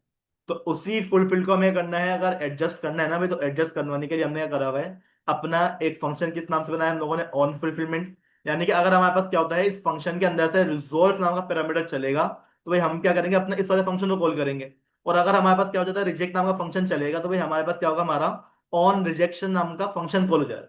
तो उसी फुलफिल को हमें करना है, अगर एडजस्ट करना है ना भाई, तो एडजस्ट करवाने के लिए हमने क्या करा हुआ है, अपना एक फंक्शन किस नाम से बनाया हम लोगों ने, ऑन फुलफिलमेंट। यानी कि अगर हमारे पास क्या होता है, इस फंक्शन के अंदर से रिजोल्व नाम का पैरामीटर चलेगा, तो भाई हम क्या करेंगे, अपने इस वाले फंक्शन को कॉल करेंगे। और अगर हमारे पास क्या हो जाता है, रिजेक्ट नाम का फंक्शन चलेगा, तो भाई हमारे पास क्या होगा, हमारा ऑन रिजेक्शन नाम का फंक्शन कॉल हो जाएगा।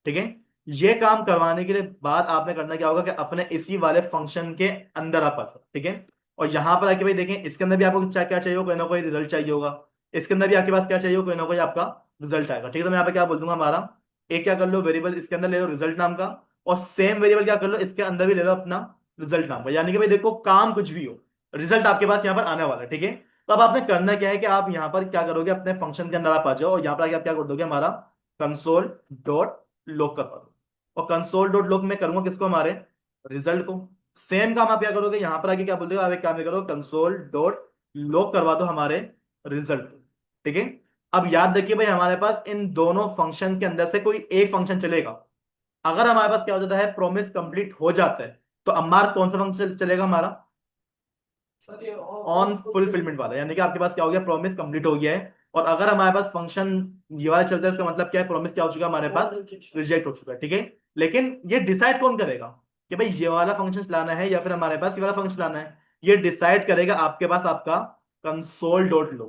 ठीक है, ये काम करवाने के लिए बाद आपने करना क्या होगा कि अपने इसी वाले फंक्शन के अंदर आप आ जाओ, ठीक है। और यहां पर आके भाई देखें, इसके अंदर भी आपको क्या क्या चाहिए होगा, कोई ना कोई रिजल्ट चाहिए होगा। इसके अंदर भी आपके पास क्या चाहिए होगा, कोई ना कोई आपका रिजल्ट आएगा, ठीक है। तो मैं यहाँ पे क्या बोल दूंगा, हमारा एक क्या कर लो, वेरिएबल इसके अंदर ले लो रिजल्ट नाम का, और सेम वेरिएबल क्या कर लो, इसके अंदर भी ले लो अपना रिजल्ट नाम का। यानी कि भाई देखो, काम कुछ भी हो, रिजल्ट आपके पास यहाँ पर आने वाला है, ठीक है। तो अब आपने करना क्या है कि आप यहाँ पर क्या करोगे, अपने फंक्शन के अंदर आप आ जाओ, और यहाँ पर आके आप क्या कर दोगे, हमारा कंसोल डॉट लॉग करवा दो। और कंसोल डॉट लॉग में करूंगा किसको, हमारे रिजल्ट को। सेम काम आप क्या करोगे, यहां पर आके क्या बोलते हो, आप एक काम ये करो, कंसोल डॉट लॉग करवा दो हमारे रिजल्ट को, ठीक है। अब याद रखिए भाई, हमारे पास इन दोनों फंक्शन के अंदर से कोई एक फंक्शन चलेगा। अगर हमारे पास क्या हो जाता है, प्रोमिस कंप्लीट हो जाता है, तो हमारा कौन सा फंक्शन चलेगा, हमारा ऑन फुलफिलमेंट वाला। यानी कि आपके पास क्या हो गया, प्रॉमिस कंप्लीट हो गया है। और अगर हमारे पास फंक्शन ये वाला चलता है, इसका मतलब क्या है, प्रॉमिस क्या हो चुका है, हमारे पास रिजेक्ट हो चुका है, ठीक है। लेकिन ये डिसाइड कौन करेगा कि भाई ये वाला फंक्शन चलाना है या फिर हमारे पास ये वाला फंक्शन चलाना है, ये डिसाइड करेगा आपके पास आपका कंसोल डॉट लो।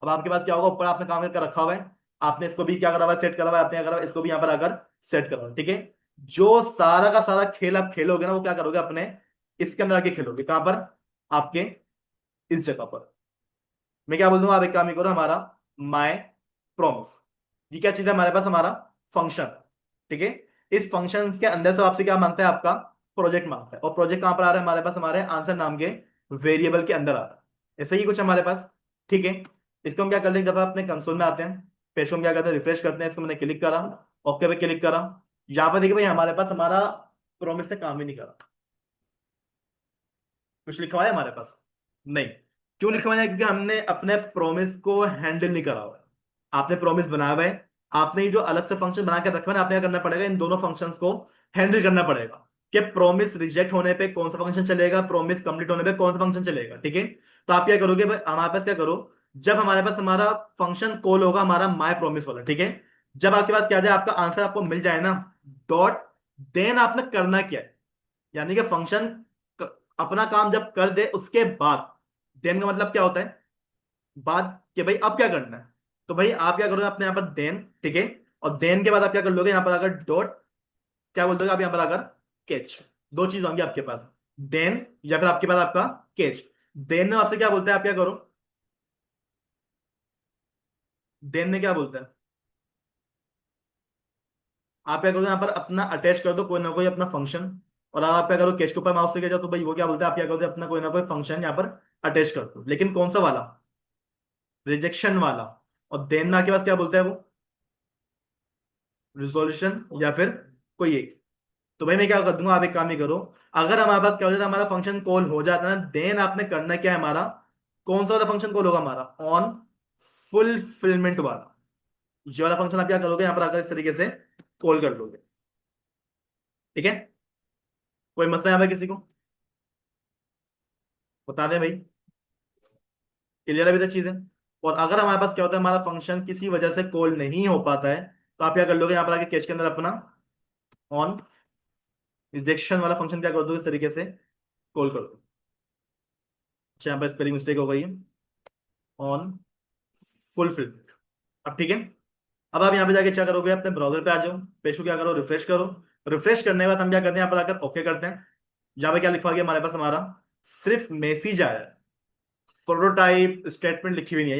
अब आपके पास क्या होगा, ऊपर आपने काम करके रखा हुआ है, आपने इसको भी क्या करा हुआ है, सेट करा हुआ है, आपने क्या करा हुआ है, इसको भी यहाँ पर अगर सेट करो, ठीक है। जो सारा का सारा खेल आप खेलोगे ना, वो क्या करोगे, अपने इसके अंदर आके खेलोगे, कहां पर, आपके इस जगह पर। मैं क्या बोल दूंगा, आप एक काम ही करो, हमारा माय प्रॉमिस, ये क्या चीज है हमारे पास, हमारा फंक्शन, ठीक है। इस फंक्शन के अंदर से आपसे क्या मांगता है, आपका प्रोजेक्ट मांगता है। और प्रोजेक्ट कहां पर आ रहा है, हमारे पास हमारे आंसर नाम के वेरिएबल के अंदर आ रहा है, ऐसा ही कुछ हमारे पास, ठीक है। इसको हम क्या कर लेंगे, जब अपने कंसोल में आते हैं, फिर इसको हम क्या करते हैं, रिफ्रेश करते हैं। इसको मैंने क्लिक करा, ओके पे क्लिक करा, यहां पर देखिए भाई, हमारे पास हमारा प्रोमिस ने काम ही नहीं करा। कुछ लिखा हुआ है हमारे पास, नहीं। क्यों लिखा हुआ है, क्योंकि हमने अपने प्रोमिस को हैंडल नहीं करा हुआ है। आपने प्रोमिस बनाया हुआ है, आपने ये जो अलग से फंक्शन बना के रखा है ना, आपने क्या करना पड़ेगा, इन दोनों फंक्शंस को हैंडल करना पड़ेगा कि प्रोमिस रिजेक्ट होने पे कौन सा फंक्शन चलेगा, प्रोमिस कंप्लीट होने पे कौन सा फंक्शन चलेगा, ठीक है। तो आप क्या करोगे भाई, हमारे पास क्या करो, जब हमारे पास हमारा फंक्शन कॉल होगा, हमारा माय प्रोमिस वाला, ठीक है। जब आपके पास क्या जाए, आपका आंसर आपको मिल जाए ना, डॉट, देन आपने करना क्या है, यानी कि फंक्शन अपना काम जब कर दे, उसके बाद, देन का मतलब क्या होता है, बाद, कि भाई अब क्या करना है। तो भाई आप क्या करोगे, अपने यहाँ पर देन, ठीक है। और देन के बाद आप क्या कर लोगे, यहाँ पर अगर डॉट, क्या बोल दोगे आप यहाँ पर अगर कैच, दो चीज होंगी आपके पास, देन या फिर आपके पास आपका कैच। देन में आपसे क्या बोलता है, आप क्या करो, देन में क्या बोलता है, आप क्या करोगे, यहाँ पर अपना अटैच कर दो कोई ना कोई अपना फंक्शन। और आप क्या करो, कैच के ऊपर माउस लेके जाओ, तो भाई वो क्या बोलता है, आप क्या करोगे, अपना कोई ना कोई फंक्शन यहाँ पर अटैच कर दो, लेकिन कौन सा वाला, रिजेक्शन वाला। और देन में आपके पास क्या बोलता है वो, रिजोल्यूशन या फिर कोई एक। तो भाई मैं क्या कर दूंगा, आप एक काम ही करो, अगर हमारे पास क्या हो जाता है, हमारा फंक्शन कॉल हो जाता है ना, देन आपने करना क्या है, हमारा कौन सा वाला फंक्शन कॉल होगा, हमारा ऑन फुलफिलमेंट वाला। ये वाला फंक्शन आप क्या करोगे, यहाँ पर आकर इस तरीके से कॉल कर लोगे, ठीक है। कोई मसला यहाँ पे किसी को, बता दें भाई, क्लियर है अभी तक चीजें। और अगर हमारे पास क्या होता है, हमारा फंक्शन किसी वजह से कॉल नहीं हो पाता है, तो आप क्या कर लोगे, यहाँ पर आके कैश के अंदर अपना ऑन रिजेक्शन वाला फंक्शन क्या कर दो, इस तरीके से कॉल कर दो। अच्छा, यहाँ पर स्पेलिंग मिस्टेक हो गई है, ऑन फुलफिल। अब ठीक है। अब आप यहाँ पे जाके क्या करोगे, अपने ब्राउजर पे आ जाओ, पेज को क्या करो, रिफ्रेश करो। रिफ्रेश करने के बाद हम क्या करते हैं, यहाँ पर आकर ओके करते हैं। यहाँ पे क्या लिखा गया हमारे पास, हमारा सिर्फ मैसेज आया है, प्रोटोटाइप स्टेटमेंट लिखी हुई नहीं है।